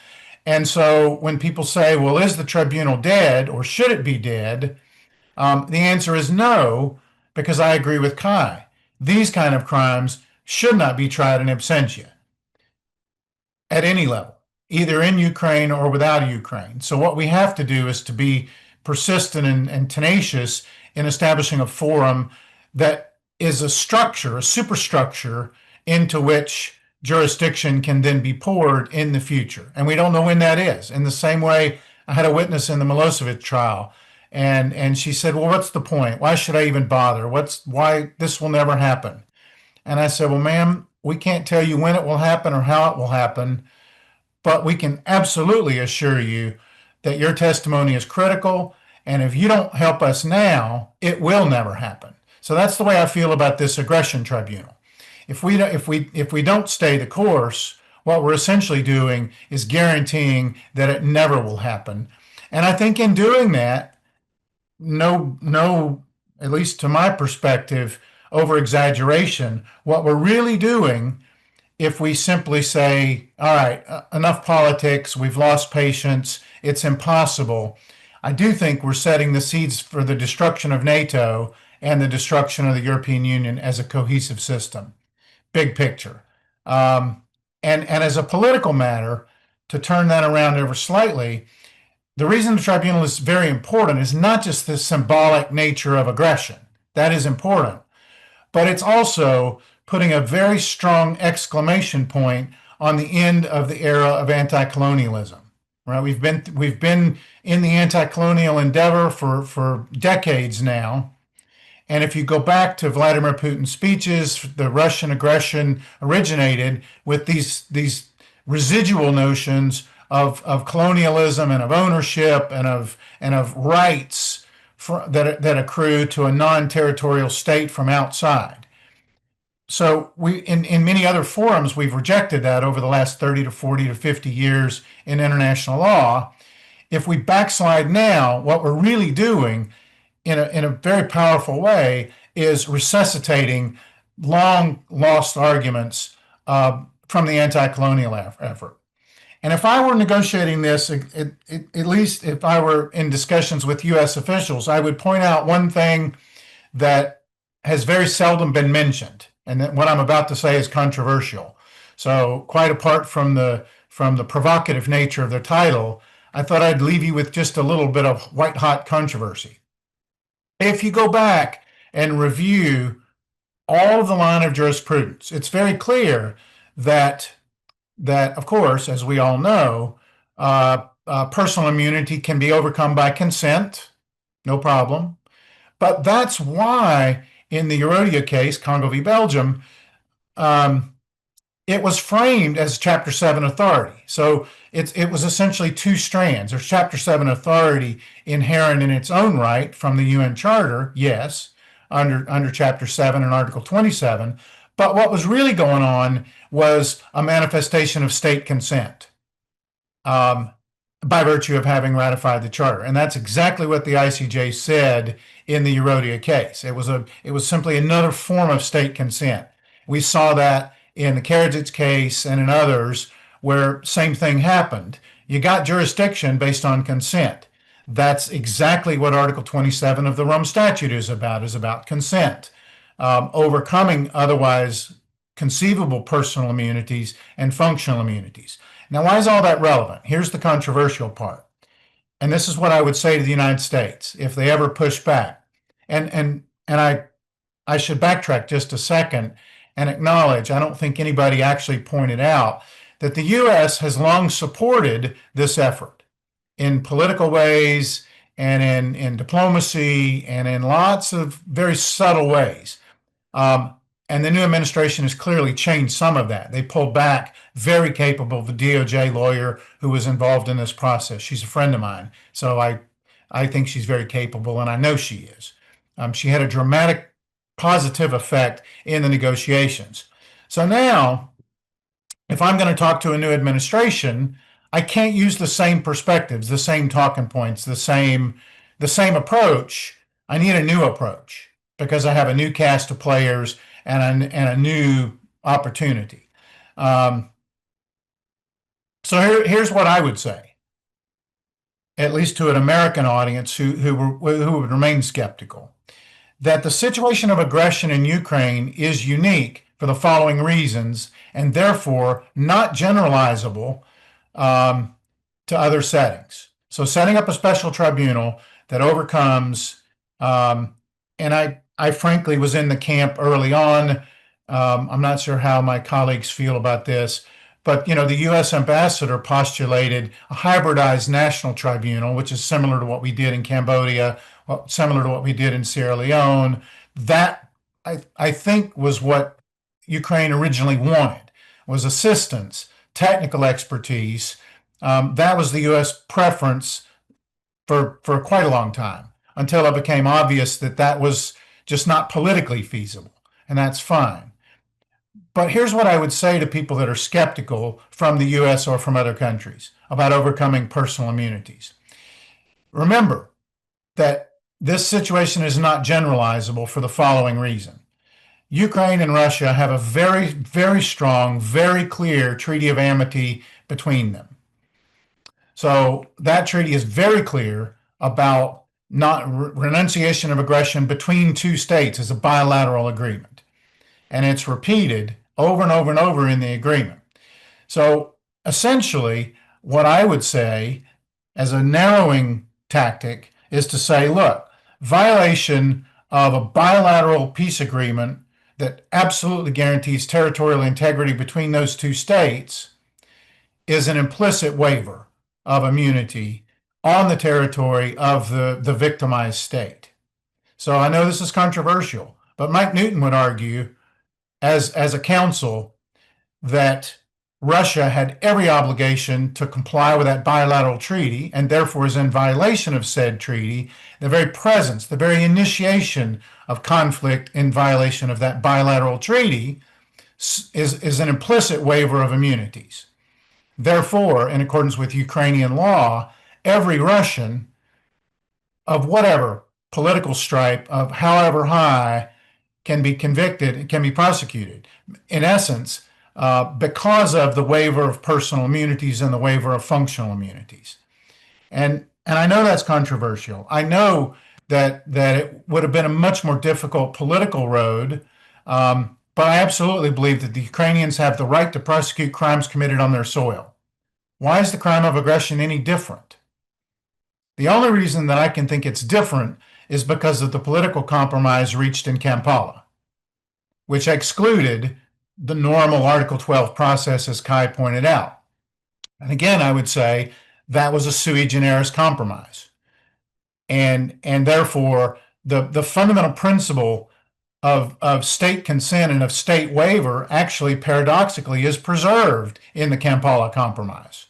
And so when people say, well, is the tribunal dead or should it be dead? The answer is no, because I agree with Kai. These kind of crimes should not be tried in absentia at any level, either in Ukraine or without Ukraine. So what we have to do is to be persistent and tenacious in establishing a forum that is a structure, a superstructure into which jurisdiction can then be poured in the future. And we don't know when that is. In the same way, I had a witness in the Milosevic trial, and she said, well, what's the point? Why should I even bother? Why this will never happen? And I said, well, ma'am, we can't tell you when it will happen or how it will happen, but we can absolutely assure you that your testimony is critical. And if you don't help us now, it will never happen. So that's the way I feel about this aggression tribunal. If we don't stay the course, what we're essentially doing is guaranteeing that it never will happen. And I think in doing that, no, at least to my perspective, over exaggeration, what we're really doing, if we simply say, all right, enough politics, we've lost patience, it's impossible, I do think we're setting the seeds for the destruction of NATO and the destruction of the European Union as a cohesive system. Big picture. And as a political matter, to turn that around ever slightly, the reason the tribunal is very important is not just the symbolic nature of aggression. That is important. But it's also putting a very strong exclamation point on the end of the era of anti-colonialism. Right? We've been in the anti-colonial endeavor for decades now. And if you go back to Vladimir Putin's speeches, the Russian aggression originated with these residual notions of colonialism and of ownership and of rights that accrue to a non-territorial state from outside. So in many other forums, we've rejected that over the last 30 to 40 to 50 years in international law. If we backslide now, what we're really doing in a very powerful way is resuscitating long lost arguments from the anti-colonial effort. And if I were negotiating this, at least if I were in discussions with U.S. officials, I would point out one thing that has very seldom been mentioned, and that what I'm about to say is controversial. So quite apart from the provocative nature of the title, I thought I'd leave you with just a little bit of white-hot controversy. If you go back and review all of the line of jurisprudence, it's very clear that of course, as we all know, personal immunity can be overcome by consent, no problem. But that's why in the Eurodia case, Congo v. Belgium, it was framed as Chapter 7 authority. So it was essentially two strands. There's Chapter 7 authority inherent in its own right from the UN Charter, yes, under Chapter 7 and Article 27. But what was really going on was a manifestation of state consent by virtue of having ratified the charter. And that's exactly what the ICJ said in the Eurodia case. It was simply another form of state consent. We saw that in the Karadzic case and in others where same thing happened. You got jurisdiction based on consent. That's exactly what Article 27 of the Rome Statute is about consent. Overcoming otherwise conceivable personal immunities and functional immunities. Now, why is all that relevant? Here's the controversial part. And this is what I would say to the United States if they ever push back. And I should backtrack just a second and acknowledge, I don't think anybody actually pointed out, that the U.S. has long supported this effort in political ways and in diplomacy and in lots of very subtle ways. And the new administration has clearly changed some of that. They pulled back very capable the DOJ lawyer who was involved in this process. She's a friend of mine, so I think she's very capable, and I know she is. She had a dramatic positive effect in the negotiations. So now, if I'm going to talk to a new administration, I can't use the same perspectives, the same talking points, the same approach. I need a new approach because I have a new cast of players and a new opportunity. So here's what I would say, at least to an American audience who would remain skeptical, that the situation of aggression in Ukraine is unique for the following reasons, and therefore not generalizable to other settings. So setting up a special tribunal that overcomes, and I frankly was in the camp early on I'm not sure how my colleagues feel about this, but the U.S. ambassador postulated a hybridized national tribunal, which is similar to what we did in Cambodia, similar to what we did in Sierra Leone. That I think was what Ukraine originally wanted, was assistance, technical expertise. That was the U.S. preference for quite a long time, until it became obvious that that was just not politically feasible, and that's fine. But here's what I would say to people that are skeptical from the US or from other countries about overcoming personal immunities. Remember that this situation is not generalizable for the following reason. Ukraine and Russia have a very, very strong, very clear treaty of amity between them. So that treaty is very clear about not renunciation of aggression between two states as a bilateral agreement. And it's repeated over and over and over in the agreement. So essentially, what I would say as a narrowing tactic is to say, look, violation of a bilateral peace agreement that absolutely guarantees territorial integrity between those two states is an implicit waiver of immunity on the territory of the victimized state. So I know this is controversial, but Mike Newton would argue as a counsel that Russia had every obligation to comply with that bilateral treaty and therefore is in violation of said treaty. The very presence, the very initiation of conflict in violation of that bilateral treaty is an implicit waiver of immunities. Therefore, in accordance with Ukrainian law, every Russian of whatever political stripe, of however high, can be convicted and can be prosecuted. In essence, because of the waiver of personal immunities and the waiver of functional immunities. And I know that's controversial. I know that it would have been a much more difficult political road, but I absolutely believe that the Ukrainians have the right to prosecute crimes committed on their soil. Why is the crime of aggression any different? The only reason that I can think it's different is because of the political compromise reached in Kampala, which excluded the normal Article 12 process, as Kai pointed out. And again, I would say that was a sui generis compromise. And therefore, the fundamental principle of state consent and of state waiver actually paradoxically is preserved in the Kampala Compromise,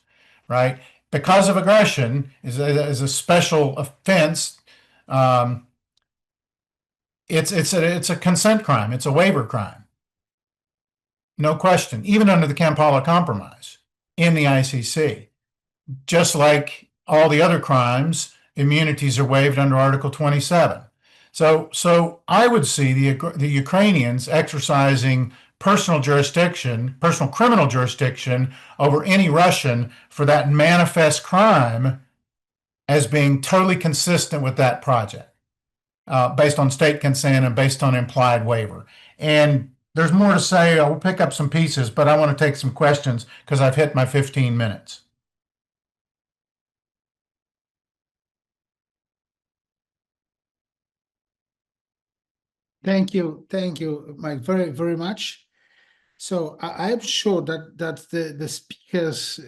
right? Because of aggression is a special offense. It's a consent crime. It's a waiver crime. No question, even under the Kampala Compromise in the ICC. Just like all the other crimes, immunities are waived under Article 27. So I would see the Ukrainians exercising personal criminal jurisdiction over any Russian for that manifest crime as being totally consistent with that project, based on state consent and based on implied waiver. And there's more to say. I'll pick up some pieces, but I want to take some questions because I've hit my 15 minutes. Thank you, Mike, very, very much. So I'm sure that the speakers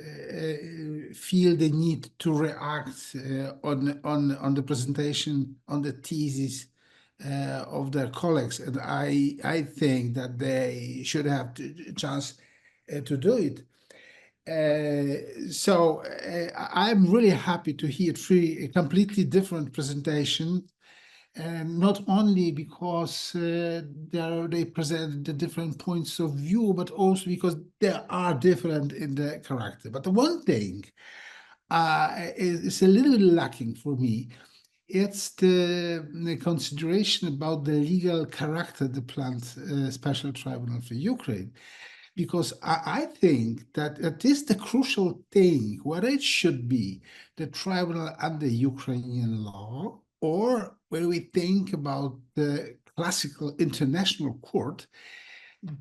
feel the need to react on the presentation, on the thesis of their colleagues, and I think that they should have the chance to do it. So I'm really happy to hear three completely different presentations. And not only because they present the different points of view, but also because they are different in their character. But the one thing is a little bit lacking for me. It's the consideration about the legal character of the planned special tribunal for Ukraine. Because I think that it is the crucial thing, whether it should be the tribunal under Ukrainian law, or when we think about the classical international court,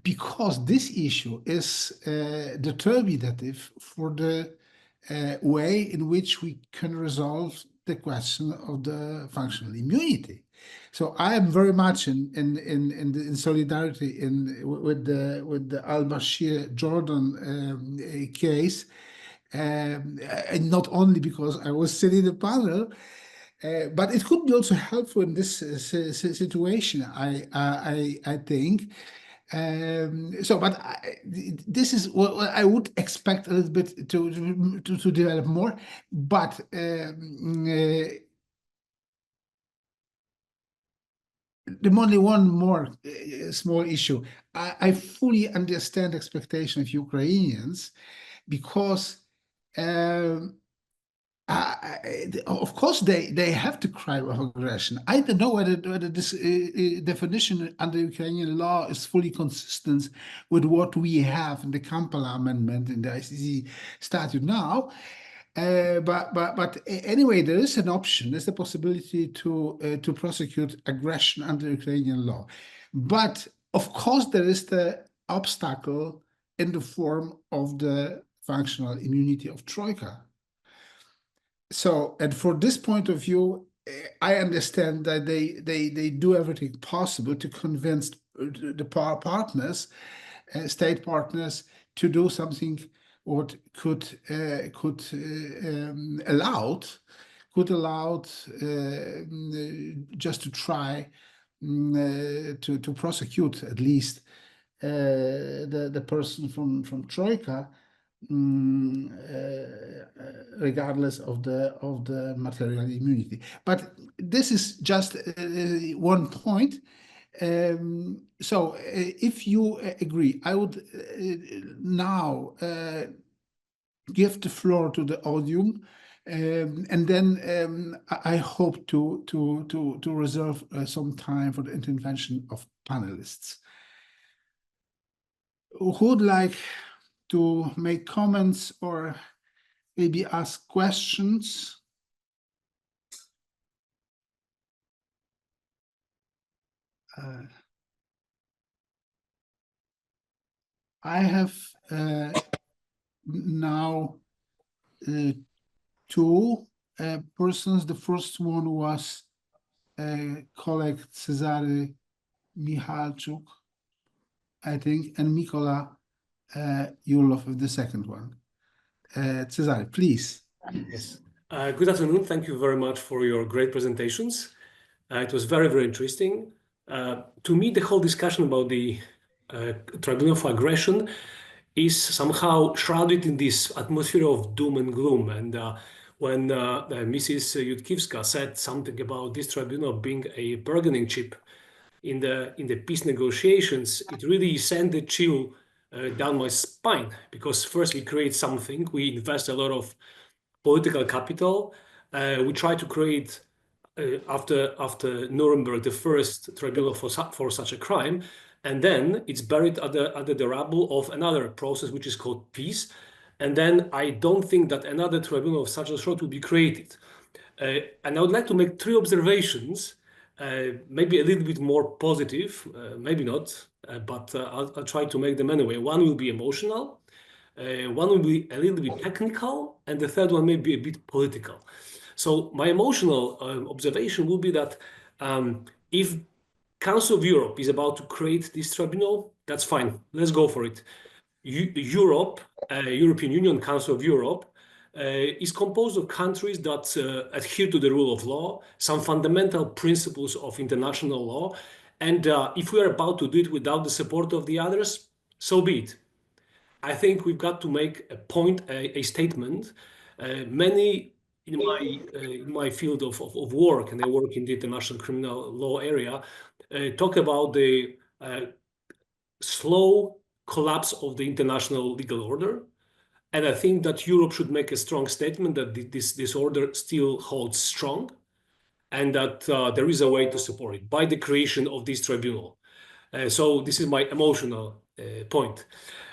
because this issue is determinative for the way in which we can resolve the question of the functional immunity. So I am very much in solidarity with the al-Bashir Jordan case, and not only because I was sitting in the panel, but it could be also helpful in this situation. I think. But this is what I would expect a little bit to develop more. But only one more small issue. I fully understand expectation of Ukrainians because of course they have to cry of aggression. I don't know whether this definition under Ukrainian law is fully consistent with what we have in the Kampala Amendment in the ICC statute now. But anyway, there is an option. There's the possibility to prosecute aggression under Ukrainian law. But of course, there is the obstacle in the form of the functional immunity of Troika. So, and for this point of view, I understand that they do everything possible to convince the partners, state partners, to do something what could allow just to try to prosecute at least the person from Troika, regardless of the material immunity. But this is just one point. So if you agree, I would now give the floor to the audience, and then I hope to reserve some time for the intervention of panelists. Who would like to make comments or maybe ask questions? I have now two persons. The first one was colleague Cezary Michalczuk, I think, and Mikola Yulov, the second one. Cezary, please. Yes. Good afternoon. Thank you very much for your great presentations. It was very, very interesting. To me, the whole discussion about the Tribunal for Aggression is somehow shrouded in this atmosphere of doom and gloom. And when Mrs. Yudkivska said something about this tribunal being a bargaining chip in the peace negotiations, it really sent a chill down my spine, because first we create something, we invest a lot of political capital, we try to create after Nuremberg the first tribunal for such a crime, and then it's buried under the rubble of another process which is called peace, and then I don't think that another tribunal of such a sort will be created. And I would like to make three observations, maybe a little bit more positive, maybe not, but I'll try to make them anyway. One will be emotional, one will be a little bit technical, and the third one may be a bit political. So my emotional observation will be that if Council of Europe is about to create this tribunal, that's fine, let's go for it. Europe, European Union, Council of Europe, is composed of countries that adhere to the rule of law, some fundamental principles of international law, and if we are about to do it without the support of the others, so be it. I think we've got to make a point, a statement. Many in my field of work, and I work in the international criminal law area, talk about the slow collapse of the international legal order. And I think that Europe should make a strong statement that this order still holds strong, and that there is a way to support it by the creation of this tribunal. So this is my emotional point.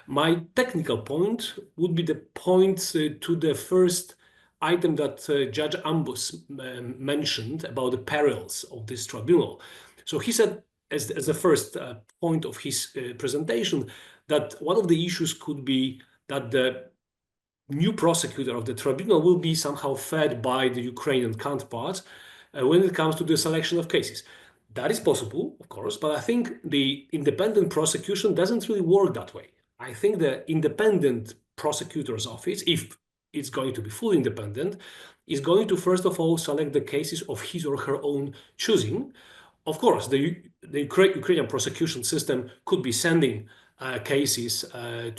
My technical point would be the point to the first item that Judge Ambos mentioned about the perils of this tribunal. So he said, as the first point of his presentation, that one of the issues could be that the new prosecutor of the tribunal will be somehow fed by the Ukrainian counterparts, when it comes to the selection of cases. That is possible, of course, but I think the independent prosecution doesn't really work that way. I think the independent prosecutor's office, if it's going to be fully independent, is going to first of all select the cases of his or her own choosing. Of course, the Ukrainian prosecution system could be sending cases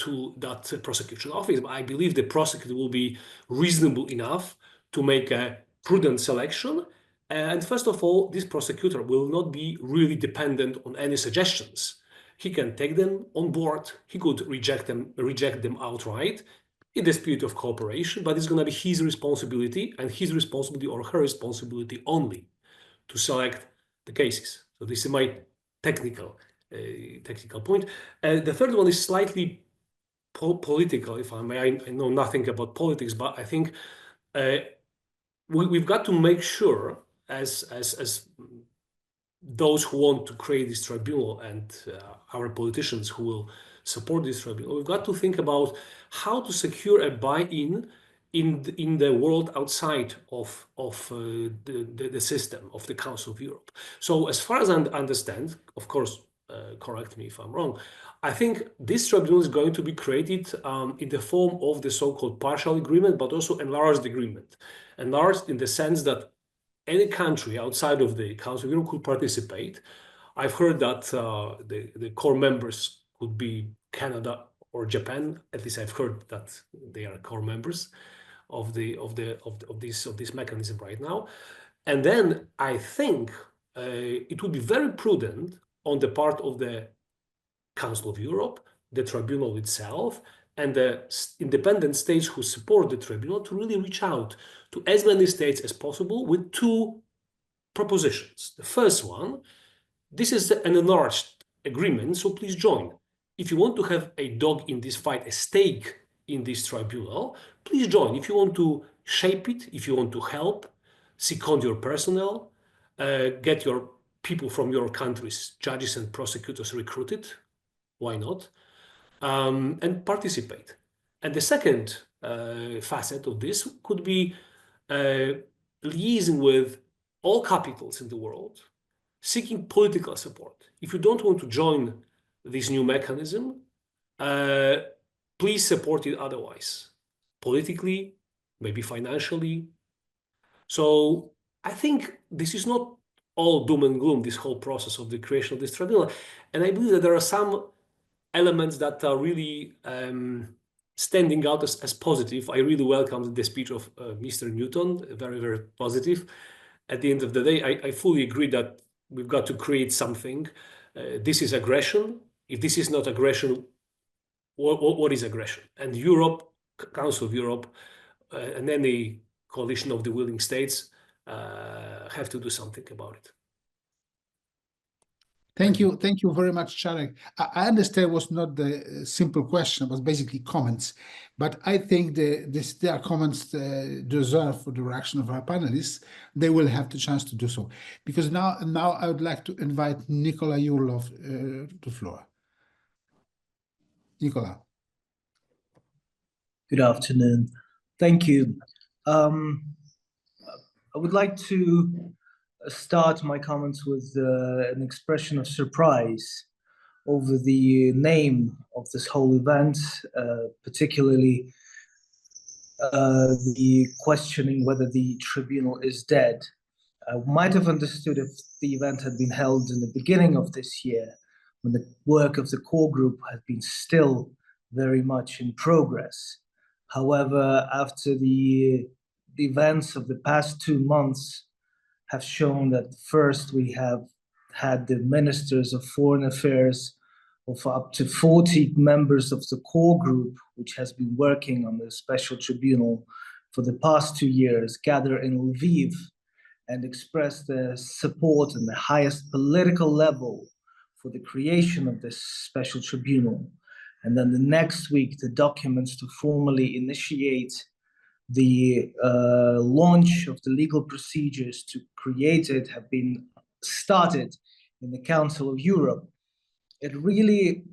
to that prosecution office, but I believe the prosecutor will be reasonable enough to make a prudent selection. And first of all, this prosecutor will not be really dependent on any suggestions. He can take them on board. He could reject them outright in the spirit of cooperation, but it's going to be his responsibility and his responsibility or her responsibility only to select the cases. So this is my technical point. The third one is slightly political, if I may. I know nothing about politics, but I think we've got to make sure, as those who want to create this tribunal and our politicians who will support this tribunal, we've got to think about how to secure a buy-in in the world outside of the system of the Council of Europe. So as far as I understand, of course, correct me if I'm wrong, I think this tribunal is going to be created in the form of the so-called partial agreement, but also enlarged agreement. Enlarged in the sense that any country outside of the Council of Europe could participate. I've heard that the core members could be Canada or Japan. At least I've heard that they are core members of this mechanism right now. And then I think it would be very prudent on the part of the Council of Europe, the tribunal itself, and the independent states who support the tribunal to really reach out to as many states as possible with two propositions. The first one, this is an enlarged agreement, so please join. If you want to have a dog in this fight, a stake in this tribunal, please join. If you want to shape it, if you want to help, second your personnel, get your people from your countries, judges and prosecutors recruited, why not? And participate. And the second facet of this could be liaising with all capitals in the world, seeking political support. If you don't want to join this new mechanism, please support it otherwise, politically, maybe financially. So I think this is not all doom and gloom, this whole process of the creation of this tribunal. And I believe that there are some elements that are really standing out as positive. I really welcomed the speech of Mr. Newton, very, very positive. At the end of the day, I fully agree that we've got to create something. This is aggression. If this is not aggression, what is aggression? And Europe, Council of Europe, and any coalition of the willing states have to do something about it. Thank you very much, Czarek. I understand it was not the simple question, it was basically comments. But I think there are comments deserved for the reaction of our panelists. They will have the chance to do so. Because now I would like to invite Nicola Yurlov to the floor. Nicola. Good afternoon. Thank you. I would like to start my comments with an expression of surprise over the name of this whole event, particularly the questioning whether the tribunal is dead. I might have understood if the event had been held in the beginning of this year, when the work of the core group had been still very much in progress. However, after the events of the past 2 months have shown that first we have had the ministers of foreign affairs of up to 40 members of the core group, which has been working on the special tribunal for the past 2 years, gather in Lviv and express their support on the highest political level for the creation of this special tribunal. And then the next week, the documents to formally initiate the launch of the legal procedures to create it have been started in the Council of Europe. It really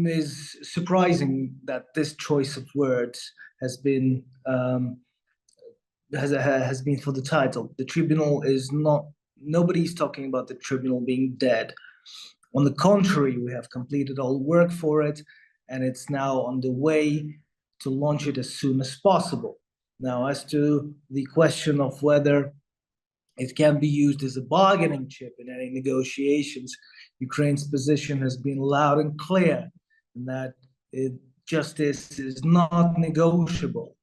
is surprising that this choice of words has been has been for the title. The tribunal is not, nobody's talking about the tribunal being dead. On the contrary, we have completed all work for it, and it's now on the way to launch it as soon as possible. Now, as to the question of whether it can be used as a bargaining chip in any negotiations, Ukraine's position has been loud and clear that justice is not negotiable.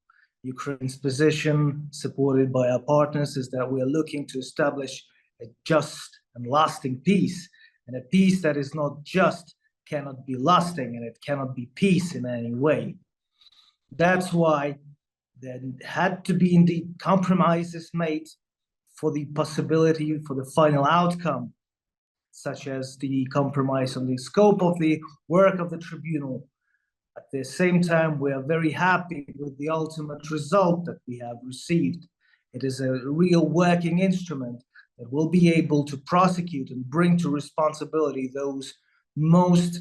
Ukraine's position, supported by our partners, is that we are looking to establish a just and lasting peace. And a peace that is not just cannot be lasting, and it cannot be peace in any way. That's why there had to be indeed compromises made for the possibility for the final outcome, such as the compromise on the scope of the work of the tribunal. At the same time, we are very happy with the ultimate result that we have received. It is a real working instrument that will be able to prosecute and bring to responsibility those most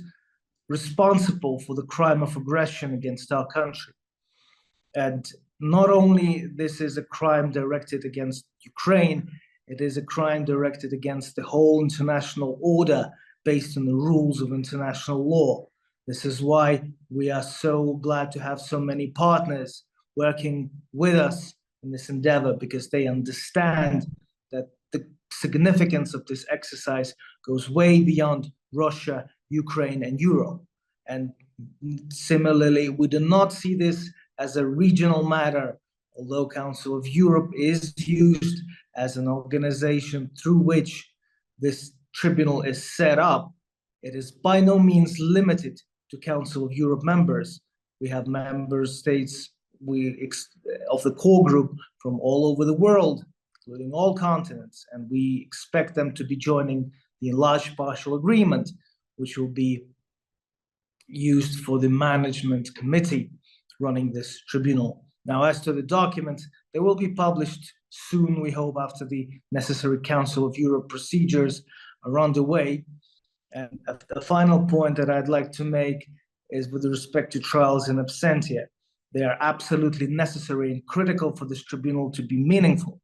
responsible for the crime of aggression against our country. And not only this is a crime directed against Ukraine, it is a crime directed against the whole international order based on the rules of international law. This is why we are so glad to have so many partners working with us in this endeavor, because they understand that the significance of this exercise goes way beyond Russia, Ukraine, and Europe. And similarly, we do not see this as a regional matter, although Council of Europe is used as an organization through which this tribunal is set up. It is by no means limited to Council of Europe members. We have member states of the core group from all over the world, including all continents, and we expect them to be joining the enlarged partial agreement, which will be used for the management committee running this tribunal. Now, as to the documents, they will be published soon, we hope, after the necessary Council of Europe procedures are underway. And the final point that I'd like to make is with respect to trials in absentia. They are absolutely necessary and critical for this tribunal to be meaningful.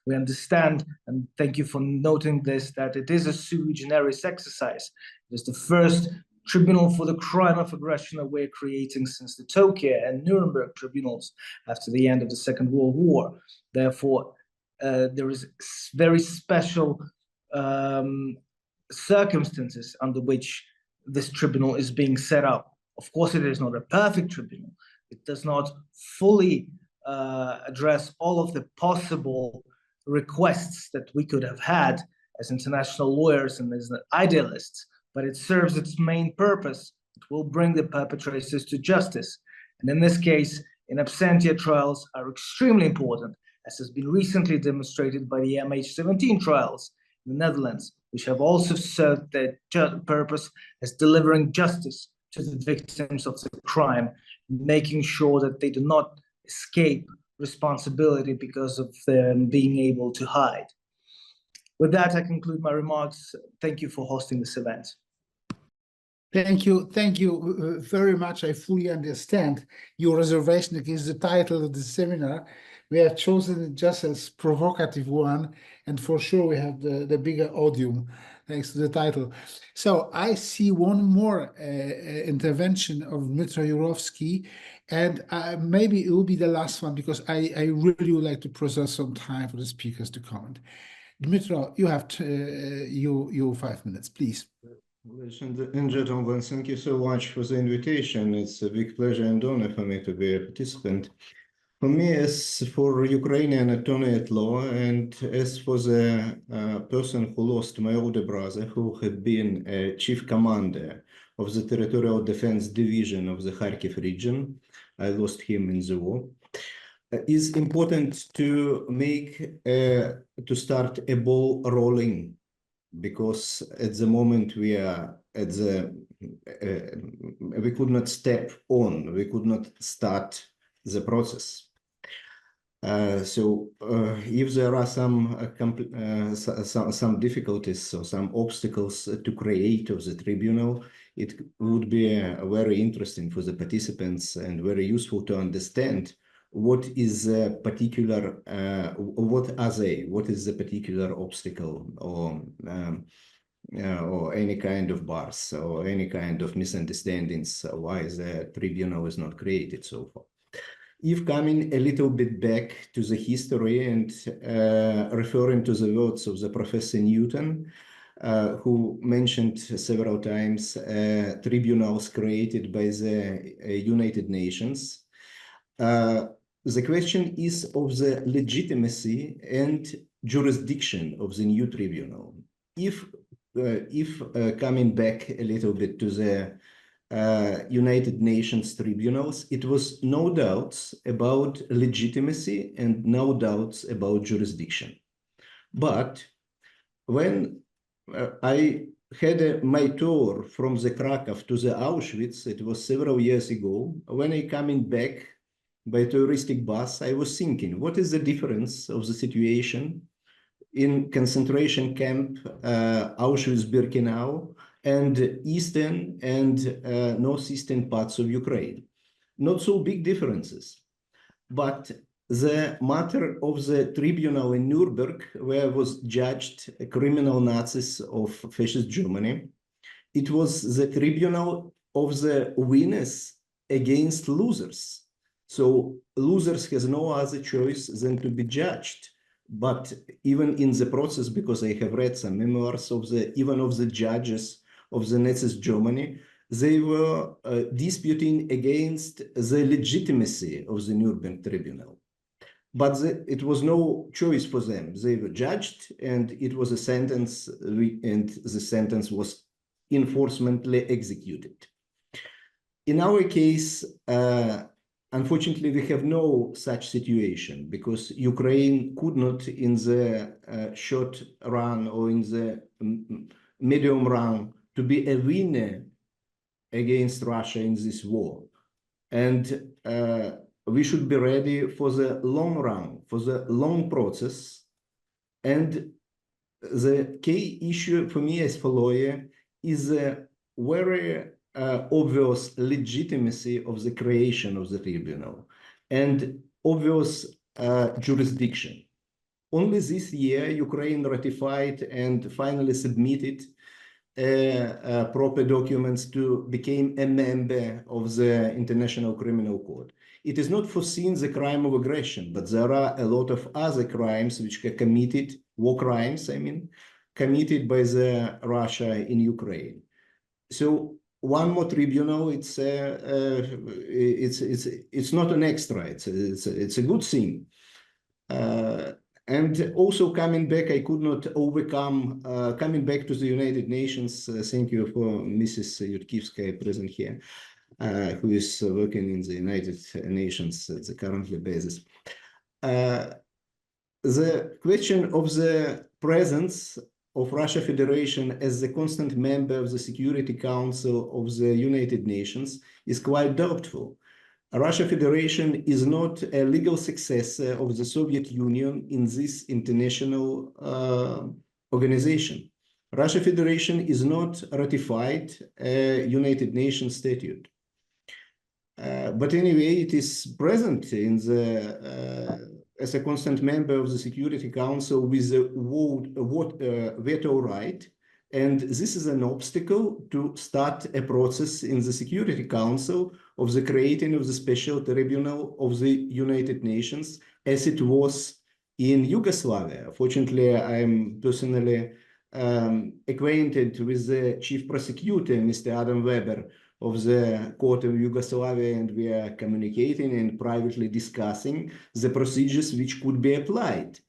We understand, and thank you for noting this, that it is a sui generis exercise. It is the first tribunal for the crime of aggression that we're creating since the Tokyo and Nuremberg tribunals after the end of the Second World War. Therefore, there is very special circumstances under which this tribunal is being set up. Of course, it is not a perfect tribunal. It does not fully address all of the possible requests that we could have had as international lawyers and as idealists, but it serves its main purpose. It will bring the perpetrators to justice. And in this case, in absentia trials are extremely important, as has been recently demonstrated by the MH17 trials in the Netherlands, which have also served their purpose as delivering justice to the victims of the crime, making sure that they do not escape responsibility because of them being able to hide. With that, I conclude my remarks. Thank you for hosting this event. Thank you very much. I fully understand your reservation against the title of the seminar. We have chosen it just as provocative one, and for sure we have the bigger audience thanks to the title. So I see one more intervention of Dmytro Jurovsky, and maybe it will be the last one, because I really would like to preserve some time for the speakers to comment. Dmytro, you have you 5 minutes, please. Ladies and gentlemen, thank you so much for the invitation. It's a big pleasure and honor for me to be a participant. For me, as for Ukrainian attorney at law, and as for the person who lost my older brother, who had been a chief commander of the Territorial Defense Division of the Kharkiv region, I lost him in the war. It's important to start a ball rolling, because at the moment we are at we could not step on, we could not start the process. So if there are some difficulties or some obstacles to create of the tribunal, it would be very interesting for the participants and very useful to understand what is a particular, what are they? What is the particular obstacle or any kind of bars or any kind of misunderstandings why the tribunal is not created so far. If coming a little bit back to the history and referring to the words of the Professor Newton, who mentioned several times tribunals created by the United Nations, the question is of the legitimacy and jurisdiction of the new tribunal. If coming back a little bit to the United Nations tribunals, it was no doubts about legitimacy and no doubts about jurisdiction. But when I had my tour from the Krakow to the Auschwitz, it was several years ago, when I coming back by touristic bus, I was thinking, what is the difference of the situation in concentration camp Auschwitz-Birkenau and eastern and northeastern parts of Ukraine? Not so big differences, but the matter of the tribunal in Nuremberg, where was judged criminal Nazis of fascist Germany, it was the tribunal of the winners against losers. So losers has no other choice than to be judged. But even in the process, because I have read some memoirs of even of the judges of the Nazis Germany, they were disputing against the legitimacy of the Nuremberg Tribunal. But it was no choice for them. They were judged, and it was a sentence, and the sentence was enforcementally executed. In our case, unfortunately, we have no such situation because Ukraine could not, in the short run or in the medium run, to be a winner against Russia in this war. And we should be ready for the long run, for the long process. And the key issue for me as a lawyer is a very obvious legitimacy of the creation of the tribunal and obvious jurisdiction. Only this year, Ukraine ratified and finally submitted proper documents to become a member of the International Criminal Court. It is not foreseen the crime of aggression, but there are a lot of other crimes which are committed, war crimes, I mean, committed by the Russia in Ukraine. So one more tribunal, it's not an extra, it's a good thing. And also coming back, I could not overcome, coming back to the United Nations, thank you for Mrs. Yudkivska present here, who is working in the United Nations at the currently basis. The question of the presence of Russia Federation as the constant member of the Security Council of the United Nations is quite doubtful. Russia Federation is not a legal successor of the Soviet Union in this international organization. Russia Federation is not ratified a United Nations statute. But anyway, it is present in the as a constant member of the Security Council with a veto right. And this is an obstacle to start a process in the Security Council of the creating of the Special Tribunal of the United Nations, as it was in Yugoslavia. Fortunately, I am personally acquainted with the chief prosecutor, Mr. Adam Weber, of the Court of Yugoslavia, and we are communicating and privately discussing the procedures which could be applied.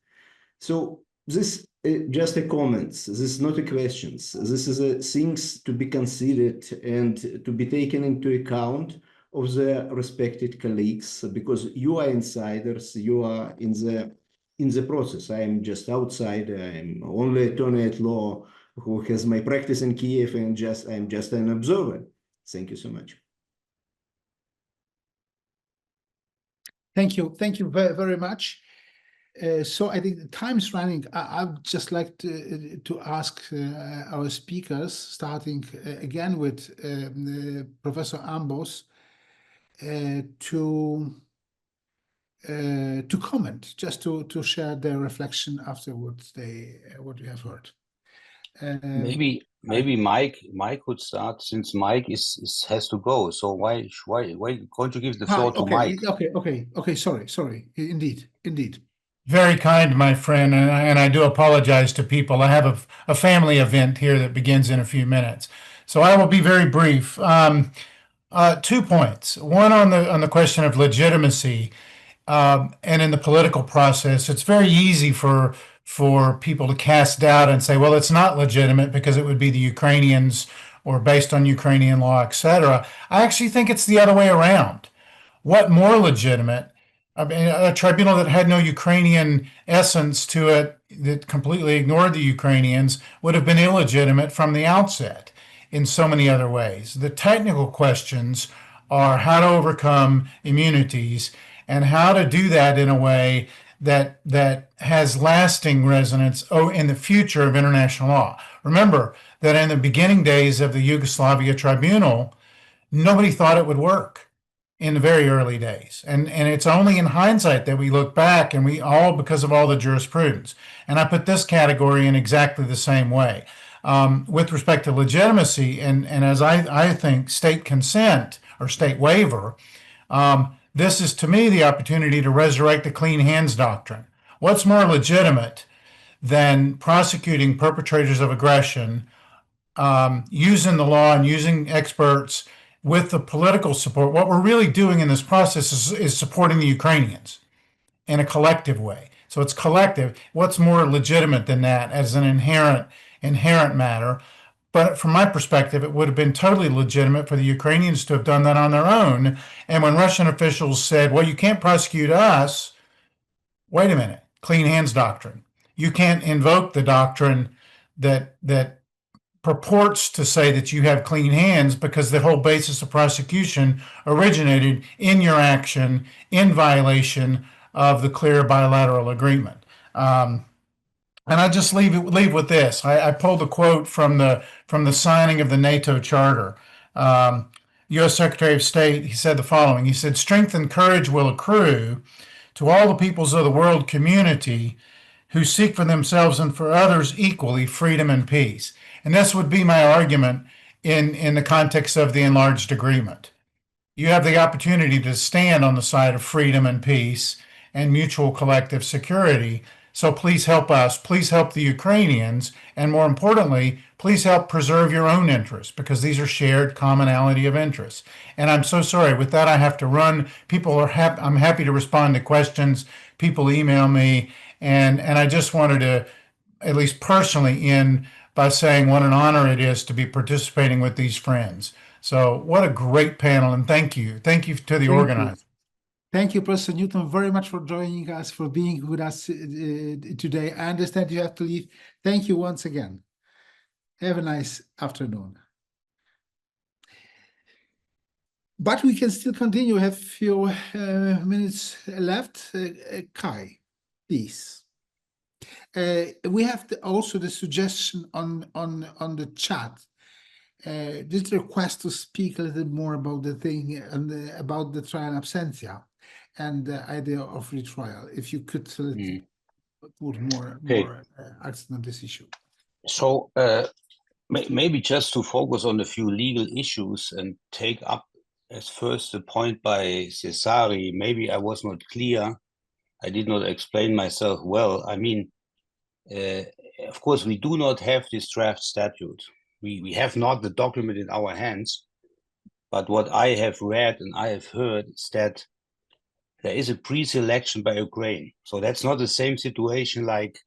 So this just a comments. This is not a questions. This is things to be considered and to be taken into account of the respected colleagues, because you are insiders. You are in the process. I am just outsider. I am only attorney at law who has my practice in Kiev, and I am just an observer. Thank you so much. Thank you very, very much. So I think the time's running. I would just like to ask our speakers, starting again with Professor Ambos, to to comment, just to share their reflection after what we have heard. Maybe Mike could start, since Mike has to go. So why can't you give the floor to Mike? Okay. Sorry. Indeed. Very kind, my friend, and I do apologize to people. I have a family event here that begins in a few minutes, so I will be very brief. 2 points. One on the question of legitimacy, and in the political process, it's very easy for people to cast doubt and say, well, it's not legitimate because it would be the Ukrainians or based on Ukrainian law, etc. I actually think it's the other way around. What more legitimate? I mean, a tribunal that had no Ukrainian essence to it, that completely ignored the Ukrainians, would have been illegitimate from the outset in so many other ways. The technical questions are how to overcome immunities and how to do that in a way that has lasting resonance in the future of international law. Remember that in the beginning days of the Yugoslavia Tribunal, nobody thought it would work in the very early days. And it's only in hindsight that we look back, and we all, because of all the jurisprudence. And I put this category in exactly the same way. With respect to legitimacy, and as I think state consent or state waiver, this is to me the opportunity to resurrect the clean hands doctrine. What's more legitimate than prosecuting perpetrators of aggression, using the law and using experts with the political support? What we're really doing in this process is supporting the Ukrainians in a collective way. So it's collective. What's more legitimate than that as an inherent matter? But from my perspective, it would have been totally legitimate for the Ukrainians to have done that on their own. And when Russian officials said, well, you can't prosecute us, wait a minute, clean hands doctrine. You can't invoke the doctrine that purports to say that you have clean hands, because the whole basis of prosecution originated in your action in violation of the clear bilateral agreement. And I just leave with this. I pulled a quote from the signing of the NATO Charter. U.S. Secretary of State, he said the following. He said, "Strength and courage will accrue to all the peoples of the world community who seek for themselves and for others equally freedom and peace." And this would be my argument in the context of the enlarged agreement. You have the opportunity to stand on the side of freedom and peace and mutual collective security. So please help us, please help the Ukrainians, and more importantly, please help preserve your own interests, because these are shared commonality of interests. And I'm so sorry, with that I have to run. I'm happy to respond to questions. People email me, and I just wanted to, at least personally, end by saying what an honor it is to be participating with these friends. So what a great panel, and thank you. Thank you to the organizers. Thank you, Professor Newton, very much for joining us, for being with us today. I understand you have to leave. Thank you once again. Have a nice afternoon. But we can still continue. We have a few minutes left. Kai, please. We have also the suggestion on the chat. This request to speak a little more about the thing and about the trial in absentia and the idea of retrial. If you could put more accent on this issue. So maybe just to focus on a few legal issues and take up as first the point by Cesari. Maybe I was not clear. I did not explain myself well. I mean, of course, we do not have this draft statute. We have not the document in our hands. But what I have read and I have heard is that there is a pre-selection by Ukraine. So that's not the same situation like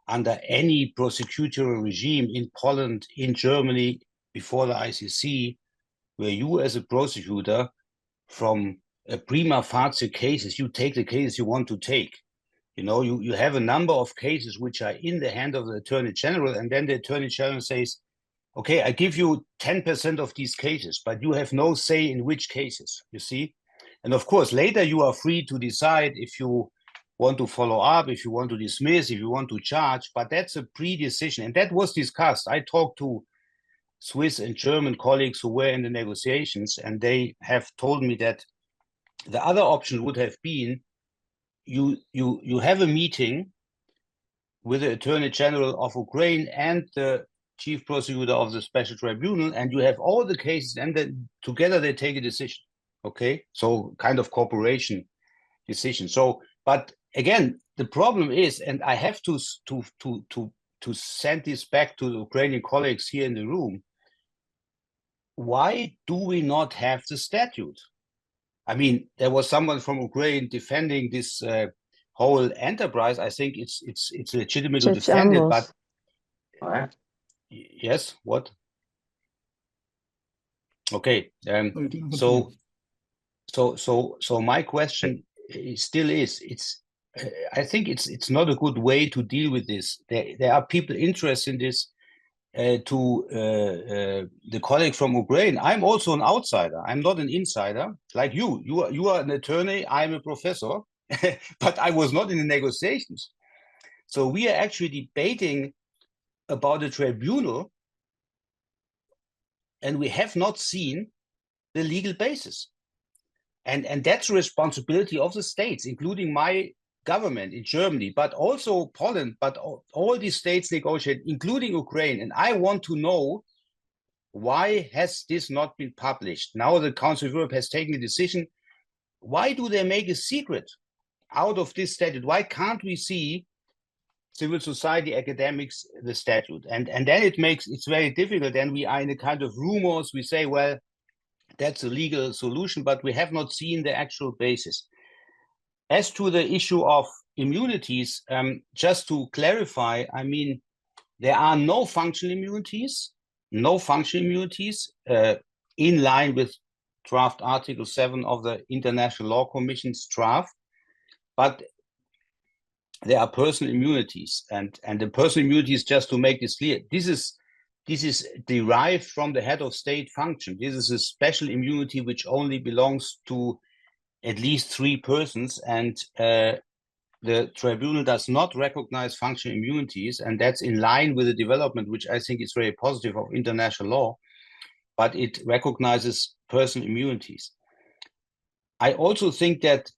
under any prosecutorial regime in Poland, in Germany, before the ICC, where you as a prosecutor, from a prima facie cases, you take the cases you want to take. You know, you have a number of cases which are in the hand of the Attorney General, and then the Attorney General says, okay, I give you 10% of these cases, but you have no say in which cases, you see? And of course, later you are free to decide if you want to follow up, if you want to dismiss, if you want to charge, but that's a pre-decision. And that was discussed. I talked to Swiss and German colleagues who were in the negotiations, and they have told me that the other option would have been you have a meeting with the Attorney General of Ukraine and the Chief Prosecutor of the Special Tribunal, and you have all the cases, and then together they take a decision. Okay, so kind of cooperation decision. So, but again, the problem is, and I have to send this back to the Ukrainian colleagues here in the room. Why do we not have the statute? I mean, there was someone from Ukraine defending this whole enterprise. I think it's legitimate to defend it, but yes, what? Okay, so my question still is, I think it's not a good way to deal with this. There are people interested in this. To the colleague from Ukraine, I'm also an outsider. I'm not an insider like you. You are an attorney. I'm a professor, but I was not in the negotiations. So we are actually debating about the tribunal, and we have not seen the legal basis. And that's the responsibility of the states, including my government in Germany, but also Poland, but all these states negotiate, including Ukraine. And I want to know, why has this not been published? Now the Council of Europe has taken a decision. Why do they make a secret out of this statute? Why can't we see civil society, academics, the statute? And then it's very difficult. And we are in a kind of rumors. We say, well, that's a legal solution, but we have not seen the actual basis. As to the issue of immunities, just to clarify, I mean, there are no functional immunities, in line with draft Article 7 of the International Law Commission's draft, but there are personal immunities, and the personal immunities, just to make this clear, this is derived from the head of state function. This is a special immunity which only belongs to at least 3 persons, and the tribunal does not recognize functional immunities, and that's in line with the development, which I think is very positive, of international law, but it recognizes personal immunities. I also think that,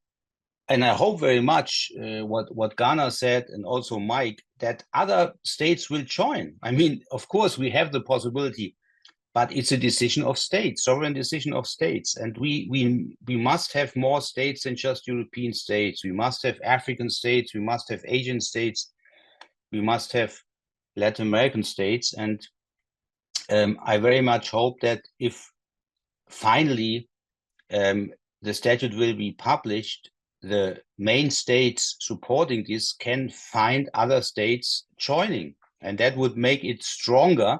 and I hope very much what Ghana said, and also Mike, that other states will join. I mean, of course, we have the possibility, but it's a decision of states, sovereign decision of states. And we must have more states than just European states. We must have African states. We must have Asian states. We must have Latin American states. And I very much hope that if finally the statute will be published, the main states supporting this can find other states joining. And that would make it stronger.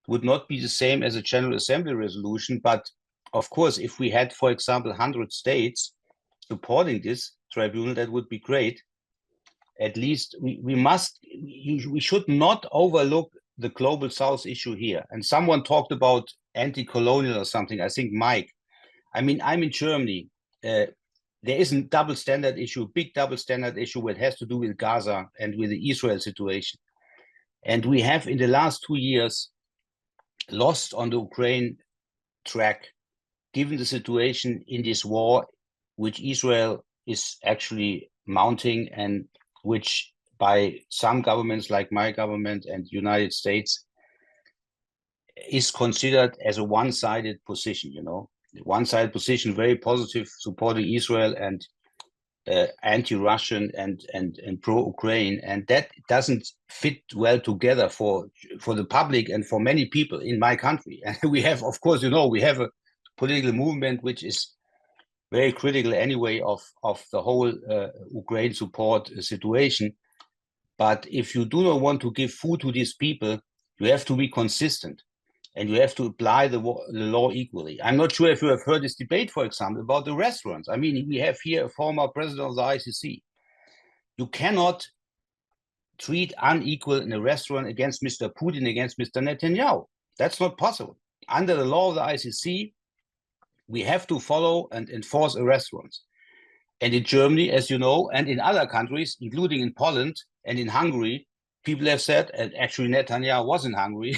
Would not be the same as a General Assembly resolution, but of course, if we had, for example, 100 states supporting this tribunal, that would be great. At least we should not overlook the global South issue here. And someone talked about anti-colonial or something, I think Mike. I mean, I'm in Germany. There is a double standard issue, big double standard issue, where it has to do with Gaza and with the Israel situation. And we have, in the last 2 years, lost on the Ukraine track, given the situation in this war, which Israel is actually mounting, and which by some governments like my government and United States is considered as a one-sided position, one-sided position, very positive, supporting Israel and anti-Russian and pro-Ukraine, and that doesn't fit well together for the public and for many people in my country. And we have, of course, we have a political movement which is very critical anyway of the whole Ukraine support situation. But if you do not want to give food to these people, you have to be consistent. And you have to apply the law equally. I'm not sure if you have heard this debate, for example, about the restaurants. I mean, we have here a former president of the ICC. You cannot treat unequal in a restaurant against Mr. Putin, against Mr. Netanyahu. That's not possible. Under the law of the ICC, we have to follow and enforce a restaurant. And in Germany, as you know, and in other countries, including in Poland and in Hungary, people have said, and actually Netanyahu was in Hungary,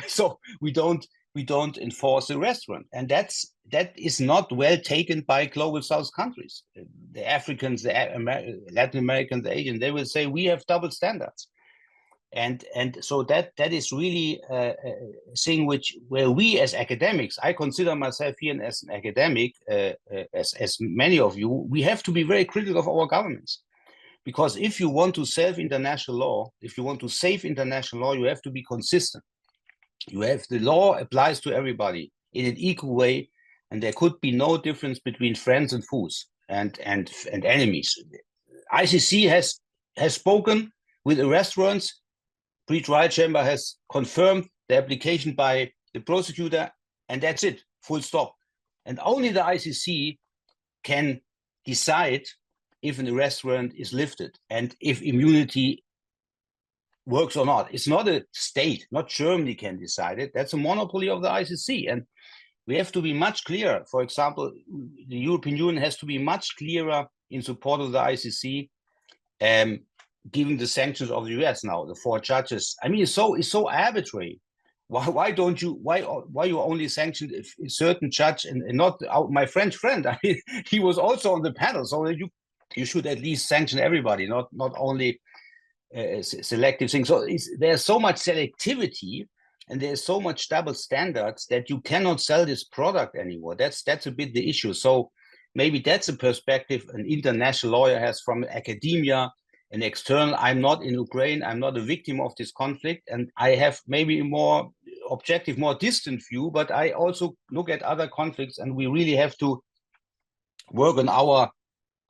so we don't we don't enforce the restaurant. And that is not well taken by global South countries. The Africans, the Latin Americans, the Asians, they will say we have double standards. And so that is really a thing where we as academics, I consider myself here as an academic, as many of you, we have to be very critical of our governments. Because if you want to save international law, you have to be consistent. The law applies to everybody in an equal way, and there could be no difference between friends and foes and enemies. ICC has spoken with the restaurants. Pre-trial chamber has confirmed the application by the prosecutor, and that's it, full stop. And only the ICC can decide if an restaurant is lifted and if immunity works or not. It's not a state, not Germany can decide it. That's a monopoly of the ICC. And we have to be much clearer. For example, the European Union has to be much clearer in support of the ICC, given the sanctions of the US now, the 4 judges. I mean, it's so arbitrary. Why you only sanctioned a certain judge and not my French friend? I mean, he was also on the panel, so you should at least sanction everybody, not only selective things. So there's so much selectivity and there's so much double standards that you cannot sell this product anymore. That's a bit the issue. So maybe that's a perspective an international lawyer has from academia, an external. I'm not in Ukraine. I'm not a victim of this conflict. And I have maybe a more objective, more distant view, but I also look at other conflicts and we really have to work on our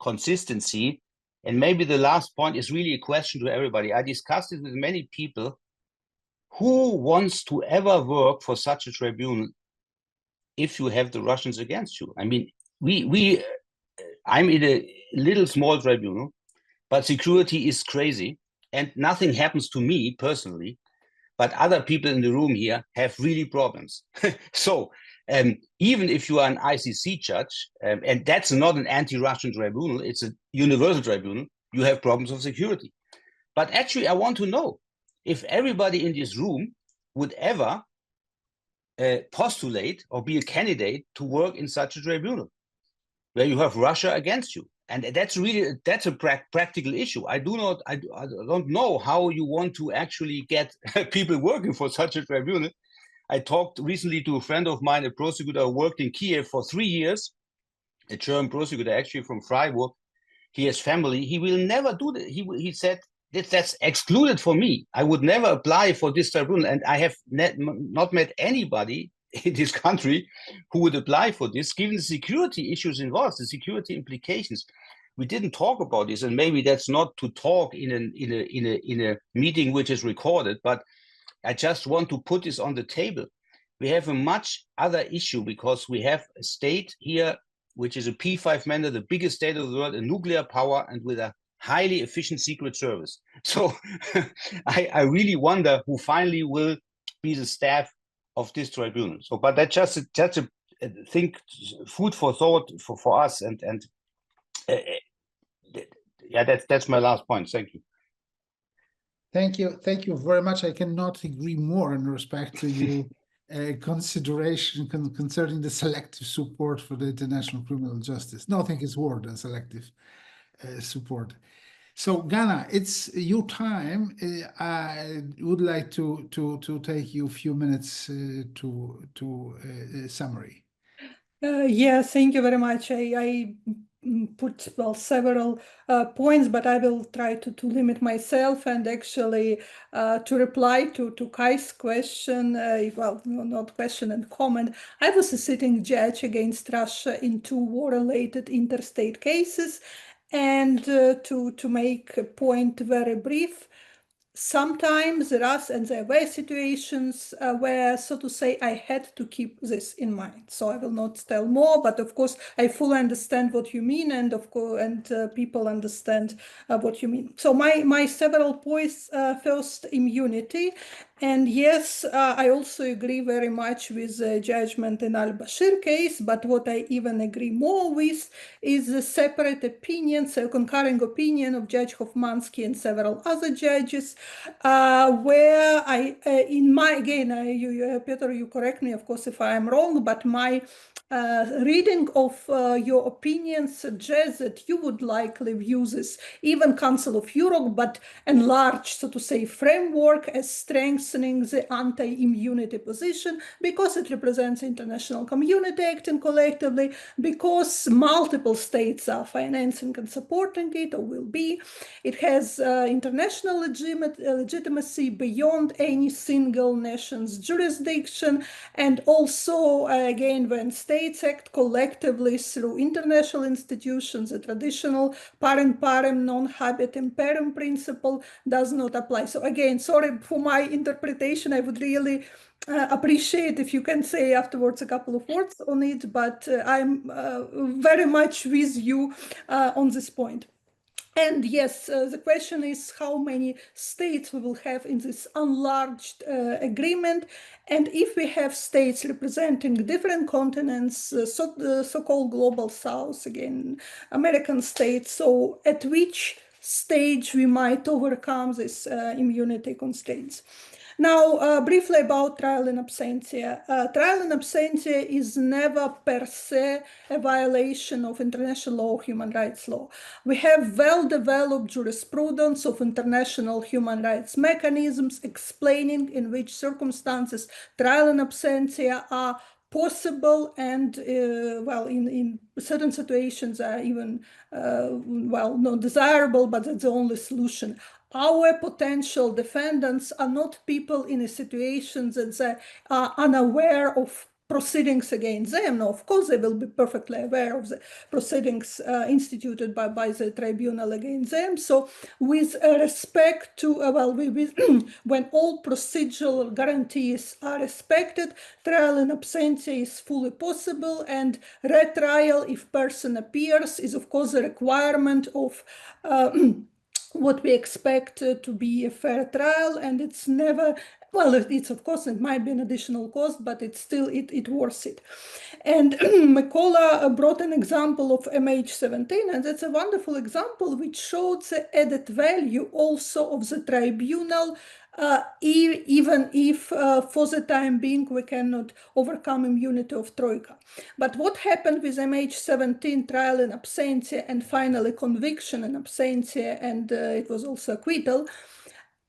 consistency. And maybe the last point is really a question to everybody. I discussed it with many people. Who wants to ever work for such a tribunal if you have the Russians against you? I mean, I'm in a little small tribunal, but security is crazy and nothing happens to me personally, but other people in the room here have really problems. So even if you are an ICC judge, and that's not an anti-Russian tribunal, it's a universal tribunal, you have problems of security. But actually, I want to know if everybody in this room would ever postulate or be a candidate to work in such a tribunal where you have Russia against you. And that's a practical issue. I don't know how you want to actually get people working for such a tribunal. I talked recently to a friend of mine, a prosecutor who worked in Kiev for 3 years, a German prosecutor actually from Freiburg. He has family. He will never do that. He said, that's excluded for me. I would never apply for this tribunal. And I have not met anybody in this country who would apply for this, given the security issues involved, the security implications. We didn't talk about this, and maybe that's not to talk in a meeting which is recorded, but I just want to put this on the table. We have a much other issue because we have a state here, which is a P5 member, the biggest state of the world, a nuclear power, and with a highly efficient secret service. So I really wonder who finally will be the staff of this tribunal. So, but that's just a think, food for thought for us. And yeah, that's my last point. Thank you. Thank you very much. I cannot agree more in respect to your consideration concerning the selective support for the international criminal justice. Nothing is worse than selective support. So Ghana, it's your time. I would like to take you a few minutes to summary. Yeah, thank you very much. I put several points, but I will try to limit myself and actually to reply to Kai's question, well, not question and comment. I was a sitting judge against Russia in 2 war-related interstate cases. And to make a point very brief, sometimes there were situations where, so to say, I had to keep this in mind. So I will not tell more, but of course I fully understand what you mean, and of course, people understand what you mean. So my several points: first, immunity. And yes, I also agree very much with the judgment in al-Bashir case, but what I even agree more with is the separate opinions, a concurring opinion of Judge Hofmansky and several other judges, where Peter, you correct me, of course, if I am wrong, but my reading of your opinion suggests that you would likely view this even Council of Europe, but enlarged, so to say, framework as strengthening the anti-immunity position because it represents international community acting collectively, because multiple states are financing and supporting it or will be. It has international legitimacy beyond any single nation's jurisdiction, and also, again, when states act collectively through international institutions, the traditional parent parem non habet imperum principle does not apply. So again, sorry for my interpretation. I would really appreciate if you can say afterwards a couple of words on it, but I'm very much with you on this point. And yes, the question is how many states we will have in this enlarged agreement. And if we have states representing different continents, so-called global south, again, American states, so at which stage we might overcome this immunity constraints. Now, briefly about trial in absentia. Trial in absentia is never per se a violation of international law, human rights law. We have well-developed jurisprudence of international human rights mechanisms explaining in which circumstances trial in absentia are possible and, well, in certain situations are even, well, not desirable, but that's the only solution. Our potential defendants are not people in a situation that they are unaware of proceedings against them. No, of course, they will be perfectly aware of the proceedings instituted by the tribunal against them. So with respect to, when all procedural guarantees are respected, trial in absentia is fully possible, and retrial, if person appears, is of course a requirement of what we expect to be a fair trial, and it's never, well, it's of course, it might be an additional cost, but it's still, it worth it. And Mykola brought an example of MH17, and that's a wonderful example which showed the added value also of the tribunal, even if for the time being we cannot overcome immunity of Troika. But what happened with MH17 trial in absentia and finally conviction in absentia, and it was also acquittal,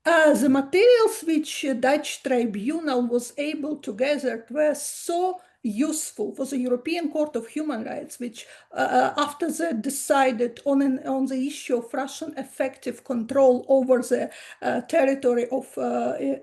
the materials which Dutch tribunal was able to gather were so useful for the European Court of Human Rights, which after that decided on the issue of Russian effective control over the territory of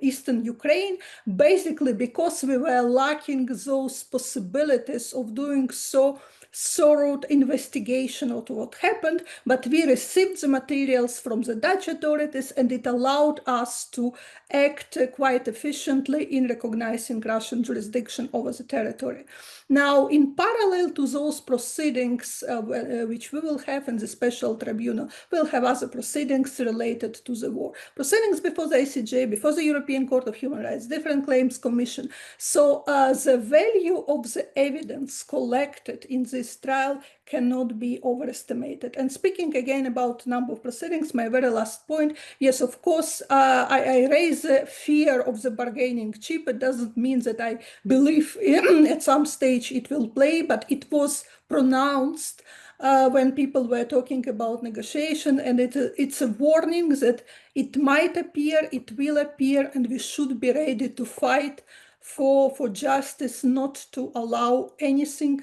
eastern Ukraine, basically because we were lacking those possibilities of doing so thorough investigation of what happened, but we received the materials from the Dutch authorities, and it allowed us to act quite efficiently in recognizing Russian jurisdiction over the territory. Now, in parallel to those proceedings, which we will have in the special tribunal, we'll have other proceedings related to the war. Proceedings before the ICJ, before the European Court of Human Rights, different claims commission. So the value of the evidence collected in this trial cannot be overestimated. And speaking again about number of proceedings, my very last point, yes, of course, I raise the fear of the bargaining chip. It doesn't mean that I believe at some stage it will play, but it was pronounced when people were talking about negotiation, and it's a warning that it might appear, it will appear, and we should be ready to fight for justice, not to allow anything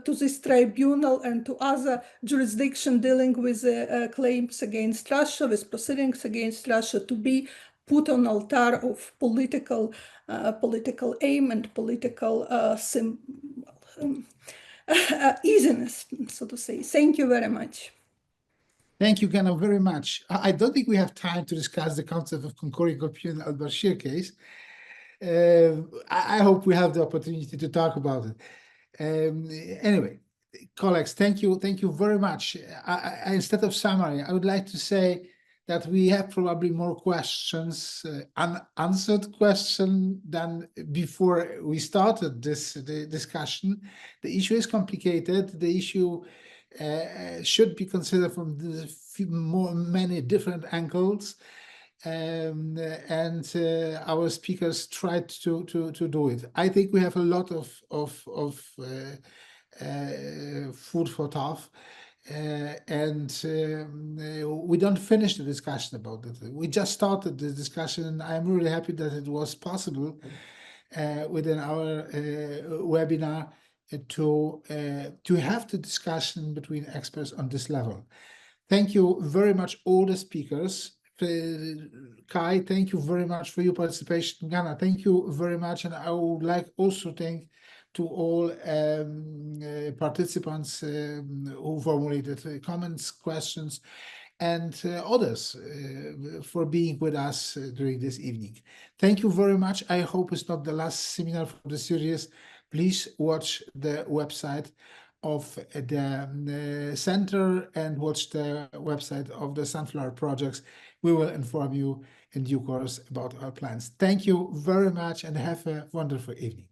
to this tribunal and to other jurisdiction dealing with claims against Russia, with proceedings against Russia, to be put on altar of political aim and political easiness, so to say. Thank you very much. Thank you, Gana, very much. I don't think we have time to discuss the concept of concurring opinion al-Bashir case. I hope we have the opportunity to talk about it. Anyway, colleagues, thank you very much. Instead of summary, I would like to say that we have probably more questions, unanswered questions than before we started the discussion. The issue is complicated. The issue should be considered from many different angles. and our speakers tried to do it. I think we have a lot of food for thought, and we don't finish the discussion about it. We just started the discussion, and I'm really happy that it was possible within our webinar to have the discussion between experts on this level. Thank you very much, all the speakers. Kai, thank you very much for your participation. Ghana, thank you very much. And I would like also thank to all participants who formulated comments, questions, and others for being with us during this evening. Thank you very much. I hope it's not the last seminar from the series. Please watch the website of the center and watch the website of the Sunflower Projects. We will inform you in due course about our plans. Thank you very much and have a wonderful evening.